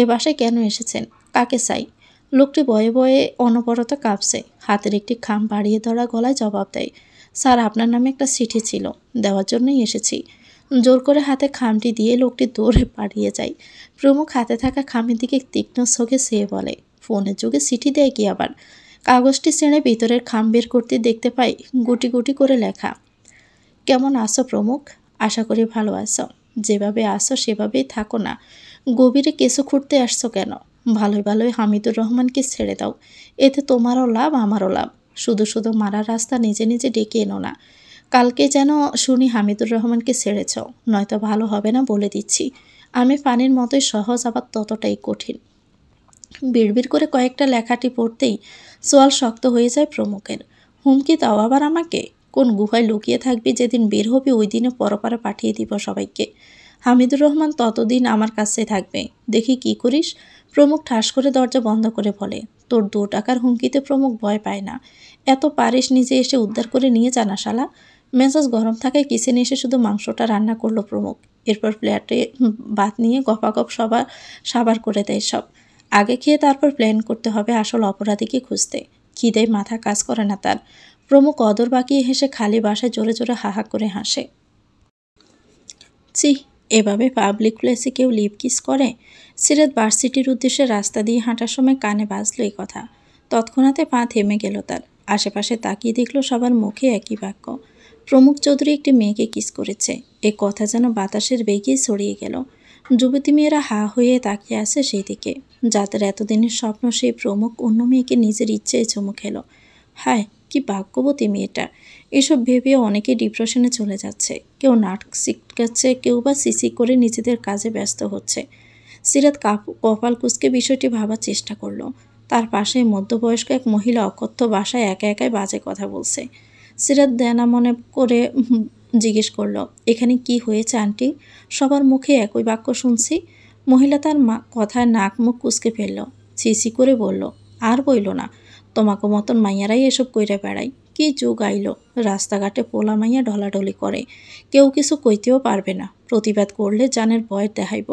Speaker 1: এ বাসায় কেন এসেছেন, কাকে চাই? লোকটি ভয়ে ভয়ে অনবরত কাঁপছে। হাতের একটি খাম বাড়িয়ে ধরা গলায় জবাব দেয়, স্যার, আপনার নামে একটা চিঠি ছিল, দেওয়ার জন্যই এসেছি। জোর করে হাতে খামটি দিয়ে লোকটি দৌড়ে পালিয়ে যায়। প্রমুখ হাতে থাকা খামের দিকে তীক্ষ্ণ চোখে চেয়ে বলে, ফোনের যুগে চিঠি দেয় কি আবার? কাগজটি ছেড়ে ভিতরের খাম বের করতে দেখতে পাই গুটি গুটি করে লেখা, কেমন আছো প্রমুখ? আশা করি ভালো আছো। যেভাবে আসো সেভাবেই থাকো না। গভীরে কেঁচো খুঁড়তে আসছো কেন? ভালোই ভালোই হামিদুর রহমানকে ছেড়ে দাও। এতে তোমারও লাভ আমারও লাভ। শুধু শুধু মারার রাস্তা নিজে নিজে ডেকে এনো না। কালকে যেন শুনি হামিদুর রহমানকে ছেড়েছ, নয়তো ভালো হবে না বলে দিচ্ছি। আমি পানির মতোই সহজ, আবার ততটাই কঠিন। বিড়বিড় করে কয়েকটা লেখাটি পড়তেই সোয়াল শক্ত হয়ে যায় প্রমুখের। হুমকি দাও আবার আমাকে? কোন গুহায় লুকিয়ে থাকবি, যেদিন বের হবি ওই দিনে পরপারে পাঠিয়ে দিব সবাইকে। হামিদুর রহমান ততদিন আমার কাছে থাকবে, দেখি কি করিস। প্রমুখ ঠাস করে দরজা বন্ধ করে বলে, তোর 2 টাকার হুমকিতে প্রমুখ ভয় পায় না। এত পারিস নিজে এসে উদ্ধার করে নিয়ে জানা শালা। মেজাজ গরম থাকায় কিচেনে এসে শুধু মাংসটা রান্না করলো প্রমুখ। এরপর প্লেটে ভাত নিয়ে গপাগপ সাবার করে দেয় সব। আগে খেয়ে তারপর প্ল্যান করতে হবে আসল অপরাধীকে খুঁজতে। খিদেয় মাথা কাজ করে না তার। প্রমুখ অদর বাকিয়ে হেসে খালি বাসায় জোরে জোরে হাহা করে হাসে। চি, এভাবে পাবলিক প্লেসে কেউ লিপ কিস করে? সিরাত ভার্সিটির উদ্দেশ্যে রাস্তা দিয়ে হাঁটার সময় কানে বাজলো এই কথা। তৎক্ষণাতে পা থেমে গেল তার। আশেপাশে তাকিয়ে দেখলো সবার মুখে একই বাক্য, প্রমুখ চৌধুরী একটি মেয়েকে কিস করেছে। এ কথা যেন বাতাসের বেগে ছড়িয়ে গেল। যুবতী মেয়েরা হা হয়ে তাকিয়ে আছে সেই দিকে। যাদের এতদিনের স্বপ্ন সেই প্রমুখ অন্য মেয়েকে নিজের ইচ্ছায় চুমু খেল। হায়, কি ভাগ্যবতী মেয়েটা। এসব ভেবে অনেকে ডিপ্রেশনে চলে যাচ্ছে, কেউ নাটক শিখাচ্ছে, কেউ বা সিসি করে নিজেদের কাজে ব্যস্ত হচ্ছে। সিরাত কপাল কুঁচকে বিষয়টি ভাবার চেষ্টা করলো। তার পাশে মধ্যবয়স্ক এক মহিলা অকথ্য ভাষায় একা একাই বাজে কথা বলছে। সিরাত দেনা মনে করে জিজ্ঞেস করলো, এখানে কি হয়েছে আন্টি? সবার মুখে একই বাক্য শুনছি। মহিলা তার কথায় নাক মুখ কুঁচকে ফেলল, ছিছি করে বলল, আর বইল না, তোমাকে মতন মাইয়ারাই এসব কইরা বেড়াই। কি যুগ আইলো, রাস্তাঘাটে পোলা মাইয়া ঢলাঢলি করে, কেউ কিছু কইতেও পারবে না, প্রতিবাদ করলে জানের ভয় দেখাইব।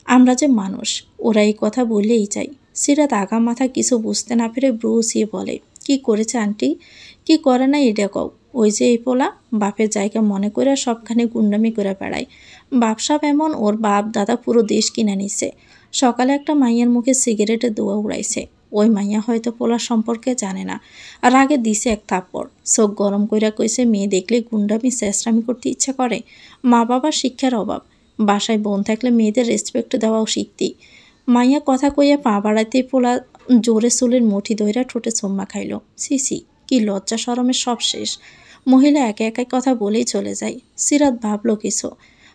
Speaker 1: আমরা যে মানুষ, ওরা এই কথা বললেই চাই। সিরাত আগা মাথা কিছু বুঝতে না পেরে ব্রুসিয়ে বলে, কি করেছে আন্টি? কি করে না এটা কও। ওই যে এই পোলা বাপের জায়গা মনে করে সবখানে গুন্ডামি করে বেড়ায়। বাপসাপ এমন, ওর বাপ দাদা পুরো দেশ কিনে নিছে। সকালে একটা মাইয়ার মুখে সিগারেটের ধোঁয়া উড়াইছে। ওই মাইয়া হয়তো পোলার সম্পর্কে জানে না, আর আগে দিছে এক থাপ্পড়। চোখ গরম কইরা কইছে, মেয়ে দেখলে গুন্ডামি চেষ্টামি করতে ইচ্ছা করে। মা বাবার শিক্ষার অভাব, বাসায় বোন থাকলে মেয়েদের রেসপেক্ট দেওয়াও শিখতি। মাইয়া কথা কইয়া পা বাড়াইতেই পোলা জোরে চুলের মুঠি ধইরা ঠোঁটে চুম্মা খাইল। সিসি, কি লজ্জা শরমের সব শেষ। মহিলা একে একাই কথা বলেই চলে যায়। সিরাত ভাবল কিছু,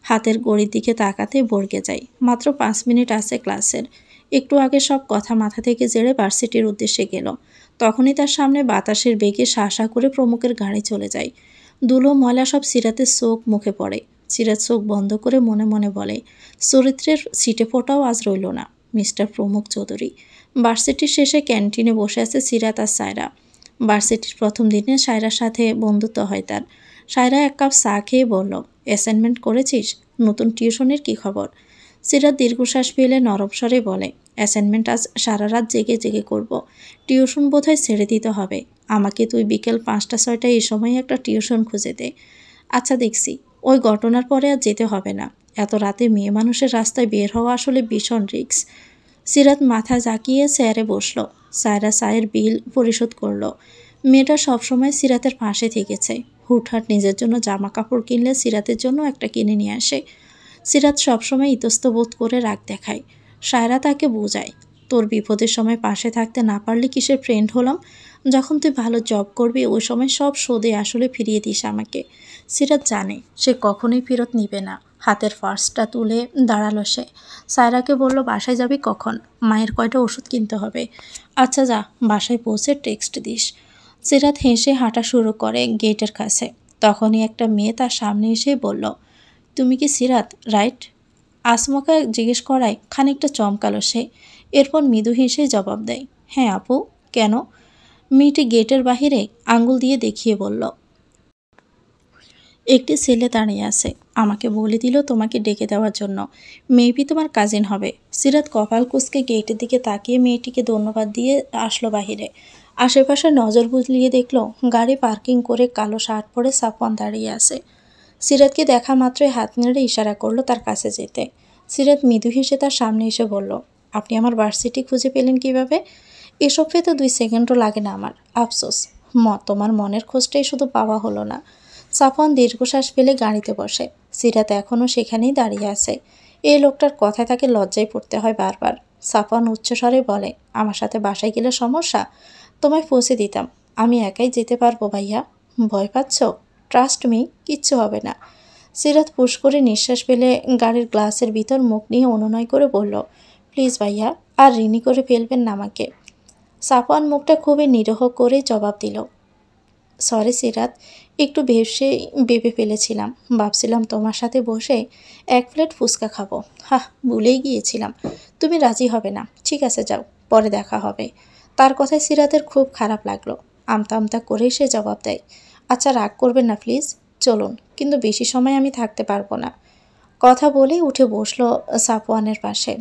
Speaker 1: হাতের ঘড়ির দিকে তাকাতে বর্গে যায়। মাত্র 5 মিনিট আছে ক্লাসের। একটু আগে সব কথা মাথা থেকে জেড়ে ভার্সিটির উদ্দেশ্যে গেল। তখনই তার সামনে বাতাসের বেগে শাসা করে প্রমুখের গাড়ি চলে যায়। ধুলো ময়লা সব সিরাতের চোখ মুখে পড়ে। সিরাত চোখ বন্ধ করে মনে মনে বলে, চরিত্রের ছিটে ফোটাও আজ রইল না। মিস্টার প্রমুখ চৌধুরী। ভার্সিটির শেষে ক্যান্টিনে বসে আছে সিরাত আর সায়রা। ভার্সিটির প্রথম দিনে সায়রার সাথে বন্ধুত্ব হয় তার। সায়রা এক কাপ চা খেয়ে বলল, অ্যাসাইনমেন্ট করেছিস? নতুন টিউশনের কি খবর? সিরাত দীর্ঘশ্বাস ফেলে নরম স্বরে বলে, অ্যাসাইনমেন্ট আজ সারা রাত জেগে জেগে করব। টিউশন বোধহয় ছেড়ে দিতে হবে। আমাকে তুই বিকেল 5টা-6টায় এই সময় একটা টিউশন খুঁজে দে। আচ্ছা দেখছি। ওই ঘটনার পরে আর যেতে হবে না। এত রাতে মেয়ে মানুষের রাস্তায় বের হওয়া আসলে ভীষণ রিস্ক। সিরাত মাথা জাকিয়ে চেয়ারে বসল। সায়রা চায়ের বিল পরিশোধ করল। মেয়েটা সবসময় সিরাতের পাশে থেকেছে। হুটহাট নিজের জন্য জামা কাপড় কিনলে সিরাতের জন্য একটা কিনে নিয়ে আসে। সিরাত সবসময় ইতস্ত বোধ করে রাগ দেখায়। সায়রা তাকে বোঝায়, তোর বিপদের সময় পাশে থাকতে না পারলে কিসের ফ্রেন্ড হলাম? যখন তুই ভালো জব করবি ওই সময় সব শোধে আসলে ফিরিয়ে দিস আমাকে। সিরাত জানে সে কখনোই ফেরত নিবে না। হাতের ফার্সটা তুলে দাঁড়ালো সে। সায়রাকে বলল, বাসায় যাবি কখন? মায়ের কয়টা ওষুধ কিনতে হবে। আচ্ছা যা, বাসায় পৌঁছে টেক্সট দিস। সিরাত হেসে হাঁটা শুরু করে গেটের কাছে। তখনই একটা মেয়ে তার সামনে এসে বলল, তুমি কি সিরাত, রাইট? আসমকা জিজ্ঞেস করায় খানিকটা চমকালো সে। এরপর মৃদু হেসে জবাব দেয়, হ্যাঁ আপু, কেন? মেয়েটি গেটের বাহিরে আঙ্গুল দিয়ে দেখিয়ে বলল, একটি ছেলে দাঁড়িয়ে আছে, আমাকে বলে দিল তোমাকে ডেকে দেওয়ার জন্য। মেবি তোমার কাজিন হবে। সিরাত কপাল কুঁচকে গেটের দিকে তাকিয়ে মেয়েটিকে ধন্যবাদ দিয়ে আসলো বাহিরে। আশেপাশে নজর বুলিয়ে দেখলো গাড়ি পার্কিং করে কালো শার্ট পরে সাফওয়ান দাঁড়িয়ে আছে। সিরাতকে দেখা মাত্রই হাত নেড়ে ইশারা করলো তার কাছে যেতে। সিরাত মৃদু হেসে তার সামনে এসে বলল, আপনি আমার ভার্সিটি খুঁজে পেলেন কিভাবে? এসব পেতে 2 সেকেন্ডও লাগে না আমার। আফসোস, তোমার মনের খোঁজটাই শুধু পাওয়া হলো না। সাফওয়ান দীর্ঘশ্বাস ফেলে গাড়িতে বসে। সিরাত এখনও সেখানেই দাঁড়িয়ে আছে। এই লোকটার কথায় তাকে লজ্জায় পড়তে হয় বারবার। সাফওয়ান উচ্চস্বরে বলে, আমার সাথে বাসায় গেলে সমস্যা? তোমায় পৌঁছে দিতাম। আমি একাই যেতে পারবো ভাইয়া। ভয় পাচ্ছ? ট্রাস্ট মি, কিচ্ছু হবে না। সিরাত পুশ করে নিঃশ্বাস ফেলে গাড়ির গ্লাসের ভিতর মুখ নিয়ে অনুনয় করে বলল, প্লিজ ভাইয়া, আর ঋণী করে ফেলবেন না আমাকে। সাফওয়ান মুখটা খুবই নিরীহ করে জবাব দিল, সরি সিরাত, একটু ভেবে ফেলেছিলাম। ভাবছিলাম তোমার সাথে বসে 1 প্লেট ফুচকা খাবো। ভুলেই গিয়েছিলাম। তুমি রাজি হবে না। ঠিক আছে যাও, পরে দেখা হবে। তার কথায় সিরাতের খুব খারাপ লাগলো। আমতা আমতা করেই সে জবাব দেয়, আচ্ছা রাগ করবেন না প্লিজ, চলুন, কিন্তু বেশি সময় আমি থাকতে পারবো না। কথা বলেই উঠে বসলো সাফওয়ানের পাশে।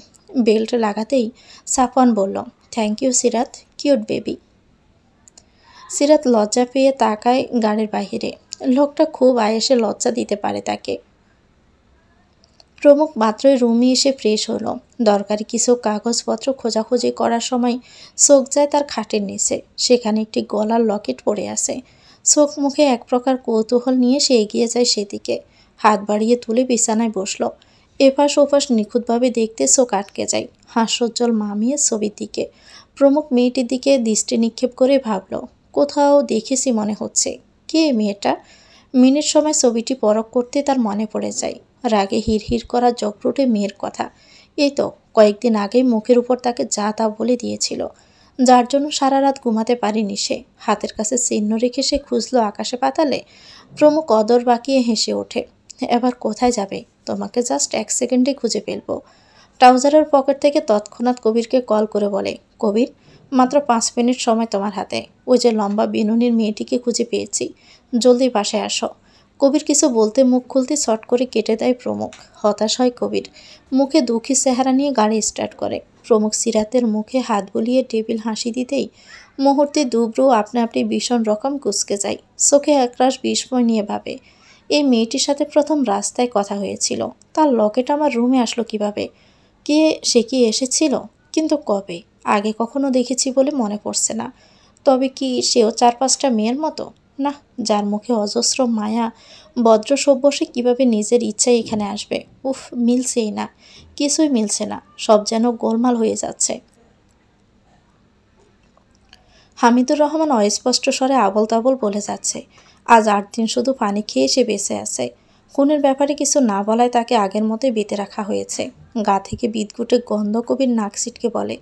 Speaker 1: বেল্ট লাগাতেই সাফওয়ান বলল, thank you Sirat, cute baby. Sirat লজ্জা পেয়ে তাকায় গাড়ির বাহিরে। লোকটা খুব আয়েসে লজ্জা দিতে পারে তাকে। প্রমুখ মাত্রই রুমে এসে ফ্রেশ হলো। দরকারি কিছু কাগজপত্র খোঁজাখুঁজি করার সময় চোখ যায় তার খাটের নিচে। সেখানে একটি গলার লকেট পড়ে আছে। চোখ মুখে এক প্রকার কৌতূহল নিয়ে সে এগিয়ে যায় সেদিকে। হাত বাড়িয়ে তুলে বিছানায় বসলো। এপাশ ওপাশ নিখুঁতভাবে দেখতে চোখ আটকে যায় হাস্যোজ্জ্বল মামিয়ে ছবির দিকে। প্রমুখ মেয়েটির দিকে দৃষ্টি নিক্ষেপ করে ভাবল, কোথাও দেখেছি মনে হচ্ছে। কে মেয়েটা? মিনিট সময় ছবিটি পরখ করতে তার মনে পড়ে যায় রাগে হিড়হিড় করা জগরুটে মেয়ের কথা। এই তো কয়েকদিন আগেই মুখের উপর তাকে যা তা বলে দিয়েছিল। যার জন্য সারা রাত ঘুমাতে পারিনি সে। হাতের কাছে চিহ্ন রেখে সে খুঁজলো আকাশে পাতালে। প্রমুখ অদর বাঁকিয়ে হেসে ওঠে। এবার কোথায় যাবে? তোমাকে জাস্ট 1 সেকেন্ডে খুঁজে ফেলবো। ট্রাউজারের পকেট থেকে তৎক্ষণাৎ কবিরকে কল করে বলে, কবির, মাত্র 5 মিনিট সময় তোমার হাতে। ওই যে লম্বা বিনুনির মেয়েটিকে খুঁজে পেয়েছি, জলদি বাসায় আসো। কবির কিছু বলতে মুখ খুলতে শর্ট করে কেটে দেয় প্রমুখ। হতাশ হয় কবির, মুখে দুঃখী চেহারা নিয়ে গাড়ি স্টার্ট করে। প্রমুখ সিরাতের মুখে হাত বুলিয়ে টেবিল হাসি দিতেই মুহূর্তে দুব্রু আপনা আপনি ভীষণ রকম কুঁচকে যায়। চোখে একরাশ বিস্ময় নিয়ে ভাবে, এই মেয়েটির সাথে প্রথম রাস্তায় কথা হয়েছিল, তার লকেট আমার রুমে আসলো কিভাবে? সে কি এসেছিল? কিন্তু কবে? আগে কখনো দেখেছি বলে মনে পড়ছে না। তবে কি সেও 4-5টা মেয়ের মতো? না, যার মুখে অজস্র মায়া, ভদ্র সভ্য, সে কীভাবে নিজের ইচ্ছায় এখানে আসবে? উফ, মিলছেই না, কিছুই মিলছে না, সব যেন গোলমাল হয়ে যাচ্ছে। হামিদুর রহমান অস্পষ্ট স্বরে আবল তাবল বলে যাচ্ছে, আজ 8 দিন শুধু পানি খেয়ে সে বেঁচে আছে। খুনের ব্যাপারে কিছু না বলায় তাকে আগের মতোই বেঁধে রাখা হয়েছে। গা থেকে বিদঘুটে গন্ধ। কবির নাক সিটকে বলে,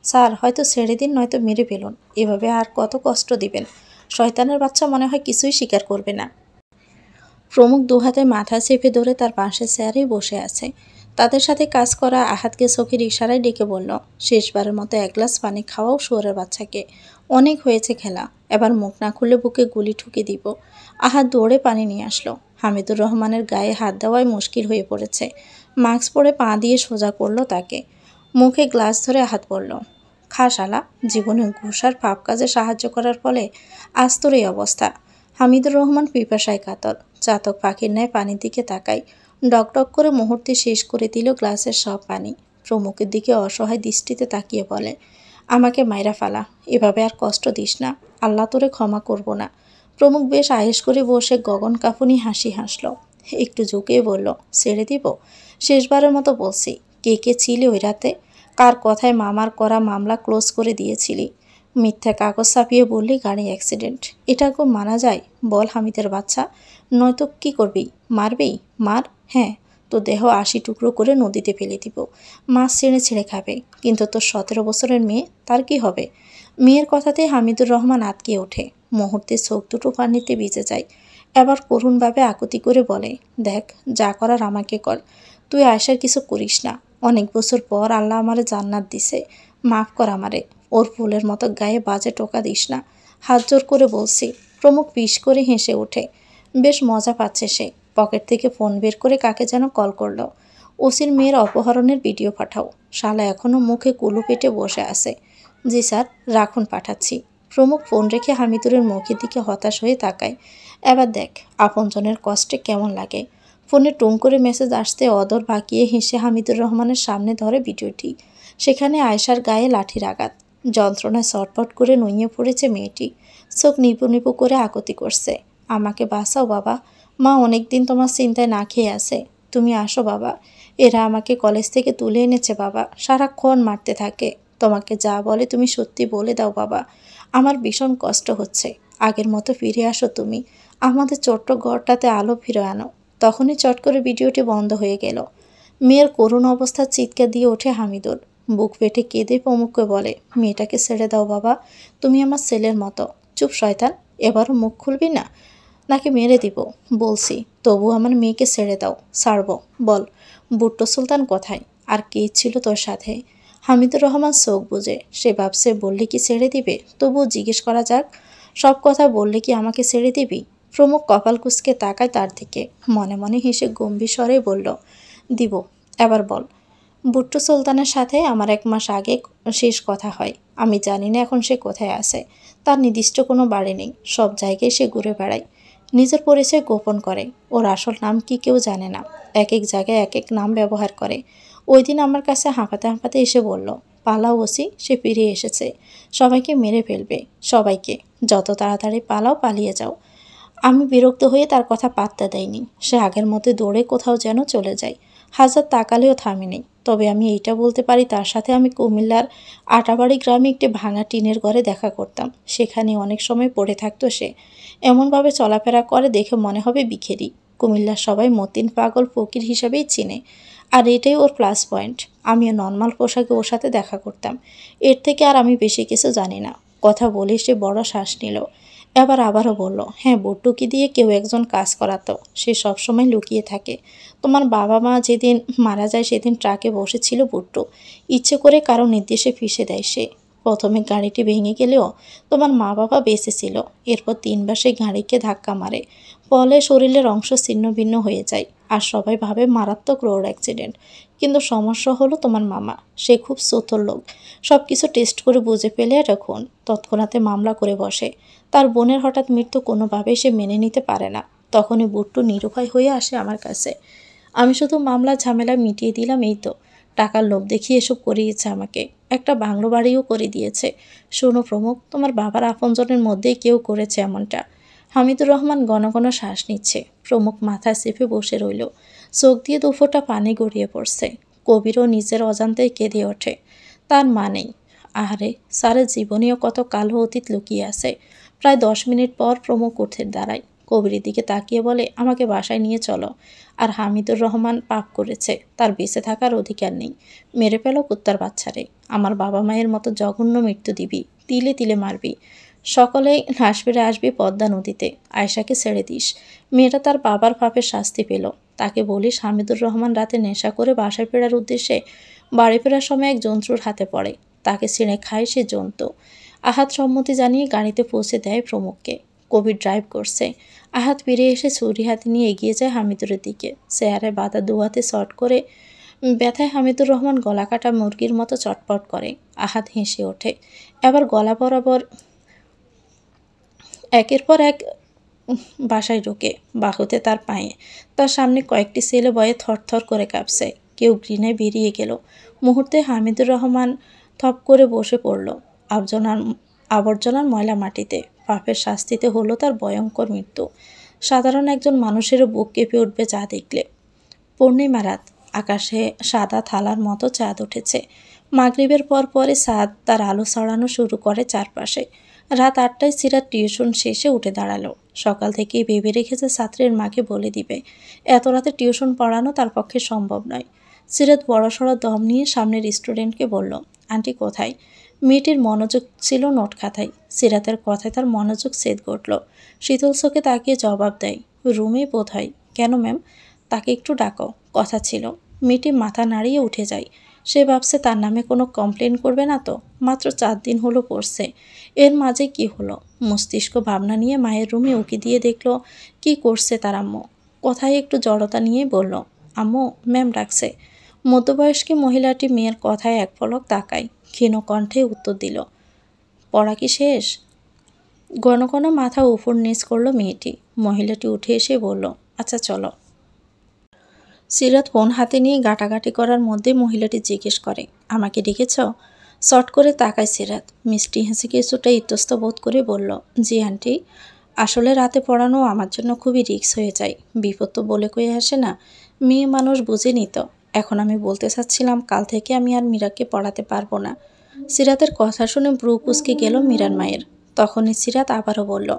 Speaker 1: স্যার, হয়তো ছেড়ে দিন, নয়তো মেরে ফেলুন। এভাবে আর কত কষ্ট দিবেন? শয়তানের বাচ্চা মনে হয় কিছুই স্বীকার করবে না। প্রমুখ দুহাতে মাথা চেপে ধরে তার পাশে চেয়ারেই বসে আছে। তাদের সাথে কাজ করা আহাতকে চোখের ইশারায় ডেকে বলল, শেষবারের মতো 1 গ্লাস পানি খাওয়াও শুয়োরের বাচ্চাকে। অনেক হয়েছে খেলা, এবার মুখ না খুলে বুকে গুলি ঠুকে দিব। আহাত দৌড়ে পানি নিয়ে আসলো। হামিদুর রহমানের গায়ে হাত দেওয়ায় মুশকিল হয়ে পড়েছে। মাস্ক পরে পা দিয়ে সোজা করলো তাকে। মুখে গ্লাস ধরে আহাত পড়ল, খা শালা, জীবনে ঘুষার পাপ কাজে সাহায্য করার ফলে আজ তোর এই অবস্থা। হামিদুর রহমান পিপাসায় কাতর, চাতক পাখির ন্যায় পানির দিকে তাকায়। ডকডক করে মুহূর্তে শেষ করে দিল গ্লাসের সব পানি। প্রমুখের দিকে অসহায় দৃষ্টিতে তাকিয়ে বলে, আমাকে মাইরা ফালা, এভাবে আর কষ্ট দিস না, আল্লাহ তোরে ক্ষমা করব না। প্রমুখ বেশ আয়েশ করে বসে গগন কাঁপুনি হাসি হাসল। একটু ঝুঁকিয়ে বলল, ছেড়ে দিব? শেষবারের মতো বলছি, কে কে ছিলি ওই রাতে? কার কথায় মামার করা মামলা ক্লোজ করে দিয়েছিলি? মিথ্যা কাগজ ছাপিয়ে বললি গাড়ি অ্যাক্সিডেন্ট। এটা খুব মানা যায়? বল হামিদের বাচ্চা, নয়তো কি করবি? মারবি? মার। হ্যাঁ, তো দেহ 80 টুকরো করে নদীতে ফেলে দিব, মাছ ছেড়ে ছেড়ে খাবে। কিন্তু তোর 17 বছরের মেয়ে, তার কি হবে? মেয়ের কথাতে হামিদুর রহমান আটকে ওঠে। মুহূর্তে চোখ দুটো পানিতে ভিজে যায়। এবার করুণভাবে আকুতি করে বলে, দেখ, যা করার আমাকে কর, তুই আয়সার কিছু করিস না। অনেক বছর পর আল্লাহ আমারে জান্নাত দিছে, মাফ কর আমারে। ওর ফুলের মতো গায়ে বাজে টোকা দিস না, হাত জোর করে বলছি। প্রমুখ বিষ করে হেসে ওঠে। বেশ মজা পাচ্ছে সে। পকেট থেকে ফোন বের করে কাকে যেন কল করলো। ওসির মেয়ের অপহরণের ভিডিও পাঠাও। শালা এখনও মুখে কুলু পেটে বসে আছে। জি স্যার, রাখুন, পাঠাচ্ছি। প্রমুখ ফোন রেখে হামিদুরের মুখের দিকে হতাশ হয়ে তাকায়। এবার দেখ আপনজনের কষ্টে কেমন লাগে। ফোনে টুং করে মেসেজ আসতে অদর বাঁকিয়ে হেসে হামিদুর রহমানের সামনে ধরে ভিডিওটি। সেখানে আয়সার গায়ে লাঠির আঘাত। যন্ত্রণায় ছটফট করে নুইয়ে পড়েছে মেয়েটি। চোখ নিপু নিপু করে আকুতি করছে, আমাকে বাঁচাও বাবা, মা অনেক দিন তোমার চিন্তায় না খেয়ে আছে। তুমি আসো বাবা, এরা আমাকে কলেজ থেকে তুলে এনেছে বাবা, সারাক্ষণ মারতে থাকে। তোমাকে যা বলে তুমি সত্যি বলে দাও বাবা, আমার ভীষণ কষ্ট হচ্ছে। আগের মতো ফিরে আসো তুমি, আমাদের ছোট্ট ঘরটাতে আলো ফিরে আনো। তখনই চট করে ভিডিওটি বন্ধ হয়ে গেল। মেয়ের করুণ অবস্থার চিৎকার দিয়ে ওঠে হামিদুর। বুক পেটে কেঁদে প্রমুখকে বলে, মেয়েটাকে ছেড়ে দাও বাবা, তুমি আমার ছেলের মতো। চুপ শয়তান, এবারও মুখ খুলবি না নাকি মেরে দিব? বলছি, তবু আমার মেয়েকে ছেড়ে দাও। ছাড়বো? বল, বুট্টো সুলতান কোথায়? আর কে ছিল তোর সাথে? হামিদুর রহমান চোখ বুঝে। সে ভাবছে বললে কি ছেড়ে দিবে, তবুও জিজ্ঞেস করা যাক, সব কথা বললে কি আমাকে ছেড়ে দিবি? প্রমুখ কপাল কুঁচকে তাকায় তার দিকে। মনে মনে হেসে গম্ভীর স্বরে বলল, দিব। এবার বল। বুট্টু সুলতানের সাথে আমার 1 মাস আগে শেষ কথা হয়। আমি জানি না এখন সে কোথায় আছে। তার নির্দিষ্ট কোনো বাড়ি নেই, সব জায়গায় সে ঘুরে বেড়ায়। নিজের পরিচয় গোপন করে। ওর আসল নাম কি কেউ জানে না। এক এক জায়গায় এক এক নাম ব্যবহার করে। ওই দিন আমার কাছে হাঁপাতে হাঁপাতে এসে বলল, পালাও ওসি, সে ফিরে এসেছে, সবাইকে মেরে ফেলবে, সবাইকে। যত তাড়াতাড়ি পালাও, পালিয়ে যাও। আমি বিরক্ত হয়ে তার কথা পাত্তা দেয়নি। সে আগের মতো দৌড়ে কোথাও যেন চলে যায়। হাজার তাকালেও থামেনি। তবে আমি এইটা বলতে পারি, তার সাথে আমি কুমিল্লার আটাবাড়ি গ্রামে একটি ভাঙা টিনের ঘরে দেখা করতাম। সেখানে অনেক সময় পড়ে থাকতো সে। এমনভাবে চলাফেরা করে দেখে মনে হবে বিখেরি। কুমিল্লার সবাই মতিন পাগল ফকির হিসাবেই চিনে, আর এটাই ওর প্লাস পয়েন্ট। আমিও নর্মাল পোশাকে ওর সাথে দেখা করতাম, এর থেকে আর আমি বেশি কিছু জানি না। কথা বলে সে বড় শ্বাস নিল। এবার আবারও বলল, হ্যাঁ, বুট্টুকি দিয়ে কেউ একজন কাজ করাতো, সে সবসময় লুকিয়ে থাকে। তোমার বাবা মা যেদিন মারা যায় সেদিন ট্রাকে বসেছিল বুট্টু, ইচ্ছে করে কারো নির্দেশে ফিসে দেয় সে। প্রথমে গাড়িটি ভেঙে গেলেও তোমার মা বাবা বেঁচে ছিল। এরপর 3বার সেই গাড়িকে ধাক্কা মারে, ফলে শরীরের অংশ ছিন্ন ভিন্ন হয়ে যায়, আর সবাই ভাবে মারাত্মক রোড অ্যাক্সিডেন্ট। কিন্তু সমস্যা হলো তোমার মামা, সে খুব চতুর লোক, সব কিছু টেস্ট করে বুঝে পেলে এটা খুন। তৎক্ষণাৎ মামলা করে বসে। তার বোনের হঠাৎ মৃত্যু কোনোভাবেই সে মেনে নিতে পারে না। তখনই বুট্টু নিরুপায় হয়ে আসে আমার কাছে। আমি শুধু মামলা ঝামেলা মিটিয়ে দিলাম, এই তো। টাকার লোভ দেখিয়ে এসব করিয়েছে আমাকে, একটা বাংলো বাড়িও করে দিয়েছে। শোনো প্রমুখ, তোমার বাবার আপনজনের মধ্যেই কেউ করেছে এমনটা। হামিদুর রহমান ঘন ঘন শ্বাস নিচ্ছে। প্রমুখ মাথায় চেপে বসে রইল, চোখ দিয়ে দুফোঁটা পানি গড়িয়ে পড়ছে। কবিরও নিজের অজান্তেই কেঁদে ওঠে। তার মা নেই। আহারে, স্যারের জীবনেও কত কালো অতীত লুকিয়ে আছে। প্রায় 10 মিনিট পর প্রমুখ উঠে দাঁড়ায়, কবিরের দিকে তাকিয়ে বলে, আমাকে বাসায় নিয়ে চলো। আর হামিদুর রহমান পাপ করেছে, তার বেঁচে থাকার অধিকার নেই। মেরে ফেলো কুত্তার বাচ্চারে। আমার বাবা মায়ের মতো জঘন্য মৃত্যু দিবি, তিলে তিলে মারবি। সকলেই লাশ ফিরে আসবে পদ্মা নদীতে। আয়শাকে ছেড়ে দিস। মেয়েটা তার বাবার পাপের শাস্তি পেল। তাকে বলিস হামিদুর রহমান রাতে নেশা করে বাসায় ফেরার উদ্দেশ্যে বাড়ি ফেরার সময় এক জন্তুর হাতে পড়ে, তাকে ছিঁড়ে খায় সে জন্তু। আহাত সম্মতি জানিয়ে গাড়িতে পৌঁছে দেয় প্রমুখকে। কবির ড্রাইভ করছে। আহাত ফিরে এসে ছুরি হাতে নিয়ে এগিয়ে যায় হামিদুরের দিকে। চেয়ারে বাঁধা দুহাতে শট করে ব্যথায় হামিদুর রহমান গলা কাটা মুরগির মতো চটপট করে। আহাত হেসে ওঠে। এবার গলা বরাবর একের পর এক বাসায় ঢোকে, বাহুতে তার পায়ে। তার সামনে কয়েকটি ছেলে ভয়ে থরথর করে কাঁপছে। কেউ ঘৃণায় বেরিয়ে গেল। মুহূর্তে হামিদুর রহমান থপ করে বসে পড়ল আবর্জনার ময়লা মাটিতে। পাপের শাস্তিতে হলো তার ভয়ঙ্কর মৃত্যু। সাধারণ একজন মানুষেরও বুক কেঁপে উঠবে যা দেখলে। পূর্ণিমা রাত, আকাশে সাদা থালার মতো চাঁদ উঠেছে। মাগরিবের পর পরে চাঁদ তার আলো ছড়ানো শুরু করে চারপাশে। রাত 8টায় সিরাত টিউশন শেষে উঠে দাঁড়ালো। সকাল থেকেই ভেবে রেখেছে ছাত্রের মাকে বলে দিবে। এত রাতে টিউশন পড়ানো তার পক্ষে সম্ভব নয়। সিরাত বড়সড় দম নিয়ে সামনের স্টুডেন্টকে বলল, আন্টি কোথায়? মেয়েটির মনোযোগ ছিল নোট খাতায়। সিরাতের কথায় তার মনোযোগ ছেদ ঘটল। শীতল চোখে তাকিয়ে জবাব দেয়, রুমে বোধ হয়। কেন ম্যাম? তাকে একটু ডাকো, কথা ছিল। মেয়েটি মাথা নাড়িয়ে উঠে যায়। সে ভাবছে তার নামে কোনো কমপ্লেন করবে না তো। মাত্র 4 দিন হলো পড়ছে। এর মাঝে কি হলো? মস্তিষ্ক ভাবনা নিয়ে মায়ের রুমে উকি দিয়ে দেখল কি করছে তার আম্মু। কথায় একটু জড়তা নিয়ে বলল, আম্মু, ম্যাম ডাকছে। মধ্যবয়স্কী মহিলাটি মেয়ের কথায় এক পলক তাকায়, ক্ষীণ কণ্ঠে উত্তর দিল, পড়া কি শেষ? ঘন ঘন মাথা উপর নিচ করল মেয়েটি। মহিলাটি উঠে এসে বলল, আচ্ছা চলো। সিরাত ফোন হাতে নিয়ে গাটাগাটি করার মধ্যে মহিলাটি জিজ্ঞেস করে, আমাকে ডেকেছ? শর্ট করে তাকায় সিরাত। মিষ্টি হেসে কিছুটা ইতস্ত বোধ করে বলল, জি আন্টি। আসলে রাতে পড়ানো আমার জন্য খুবই রিস্ক হয়ে যায়। বিপদ তো বলে কয়ে আসে না, মেয়ে মানুষ বুঝেনি তো। এখন আমি বলতে চাচ্ছিলাম কাল থেকে আমি আর মীরাকে পড়াতে পারবো না। সিরাতের কথা শুনে ব্রু কুঁচকে গেল মীরার মায়ের। তখনই সিরাত আবারও বলল,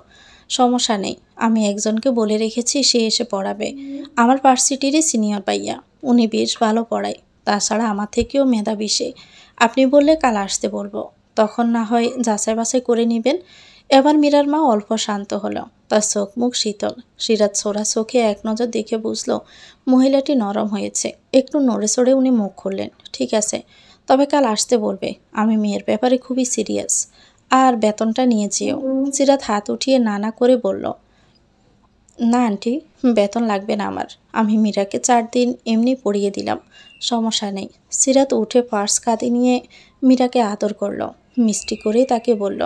Speaker 1: সমস্যা নেই, আমি একজনকে বলে রেখেছি, সে এসে পড়াবে। আমার ভার্সিটিরই সিনিয়র ভাইয়া, উনি বেশ ভালো পড়ায়। তাছাড়া আমার থেকেও মেধাবী সে। আপনি বললে কাল আসতে বলবো, তখন না হয় যাচাই বাছাই করে নেবেন। এবার মীরার মা অল্প শান্ত হলো। তার চোখ মুখ শীতল। সিরাত ছোড়া চোখে এক নজর দেখে বুঝলো মহিলাটি নরম হয়েছে। একটু নড়ে চড়ে উনি মুখ খুললেন, ঠিক আছে, তবে কাল আসতে বলবে। আমি মেয়ের ব্যাপারে খুবই সিরিয়াস। আর বেতনটা নিয়ে যেও। সিরাত হাত উঠিয়ে না করে বলল, না আন্টি, বেতন লাগবে না আমার। আমি মীরাকে 4 দিন এমনি পড়িয়ে দিলাম, সমস্যা নেই। সিরাত উঠে পার্স কাঁধে নিয়ে মীরাকে আদর করল। মিষ্টি করে তাকে বলল,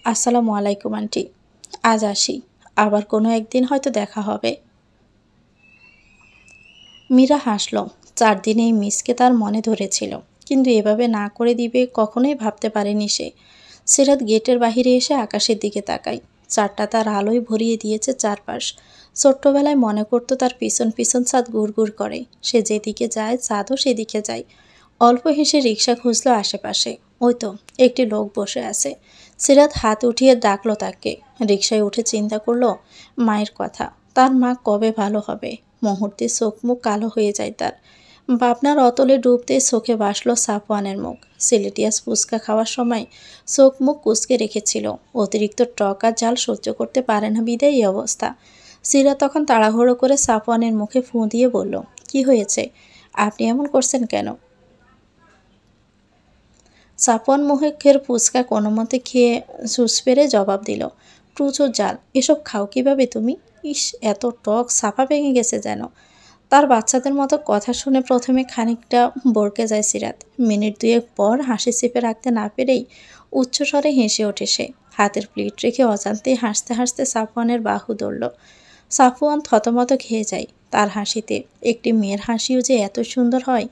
Speaker 1: আসসালামু আলাইকুম আন্টি, আজ আসি, আবার কোনো একদিন হয়তো দেখা হবে। মীরা হাসল। 4 দিন এই মিসকে তার মনে ধরেছিল, কিন্তু এভাবে না করে দিবে কখনোই ভাবতে পারেনি সে। সিরাত গেটের বাহিরে এসে আকাশের দিকে তাকায়। চাঁদটা তার আলোয় ভরিয়ে দিয়েছে চারপাশ। ছোট্টবেলায় মনে করতো তার পিছন পিছন চাঁদ গুড় করে। সে যেদিকে যায় চাঁদও সেদিকে যায়। অল্প হেসে রিক্সা খুঁজলো আশেপাশে। ওই তো একটি লোক বসে আছে। সিরাত হাত উঠিয়ে ডাকলো তাকে। রিক্সায় উঠে চিন্তা করলো মায়ের কথা। তার মা কবে ভালো হবে। মুহূর্তে চোখ মুখ কালো হয়ে যায় তার। ভাবনার অতলে ডুবতে চোখে ভাসল সাফওয়ানের মুখ। সিলেটিয়াস ফুচকা খাওয়ার সময় চোখ মুখ কুঁচকে রেখেছিল। অতিরিক্ত টক আর ঝাল সহ্য করতে পারে না বিধায় এই অবস্থা। সিরাত তখন তাড়াহুড়ো করে সাফওয়ানের মুখে ফুঁ দিয়ে বলল, কি হয়েছে? আপনি এমন করছেন কেন? সাফওয়ান মুখের ফুচকা কোনো মতে খেয়ে সুস পেরে জবাব দিল, প্রচুর জাল, এসব খাও কিভাবে তুমি? ইস, এত টক, সাফা ভেঙে গেছে যেন। তার বাচ্চাদের মতো কথা শুনে প্রথমে খানিকটা বরকে যায় সিরাত। মিনিট দুয়েক পর হাসি চেপে রাখতে না পেরেই উচ্চস্বরে হেসে ওঠে সে। হাতের প্লেট রেখে অজান্তেই হাসতে হাসতে সাফওয়ানের বাহু ধরল। সাফওয়ান থতমত খেয়ে যায় তার হাসিতে। একটি মেয়ের হাসিও যে এত সুন্দর হয়।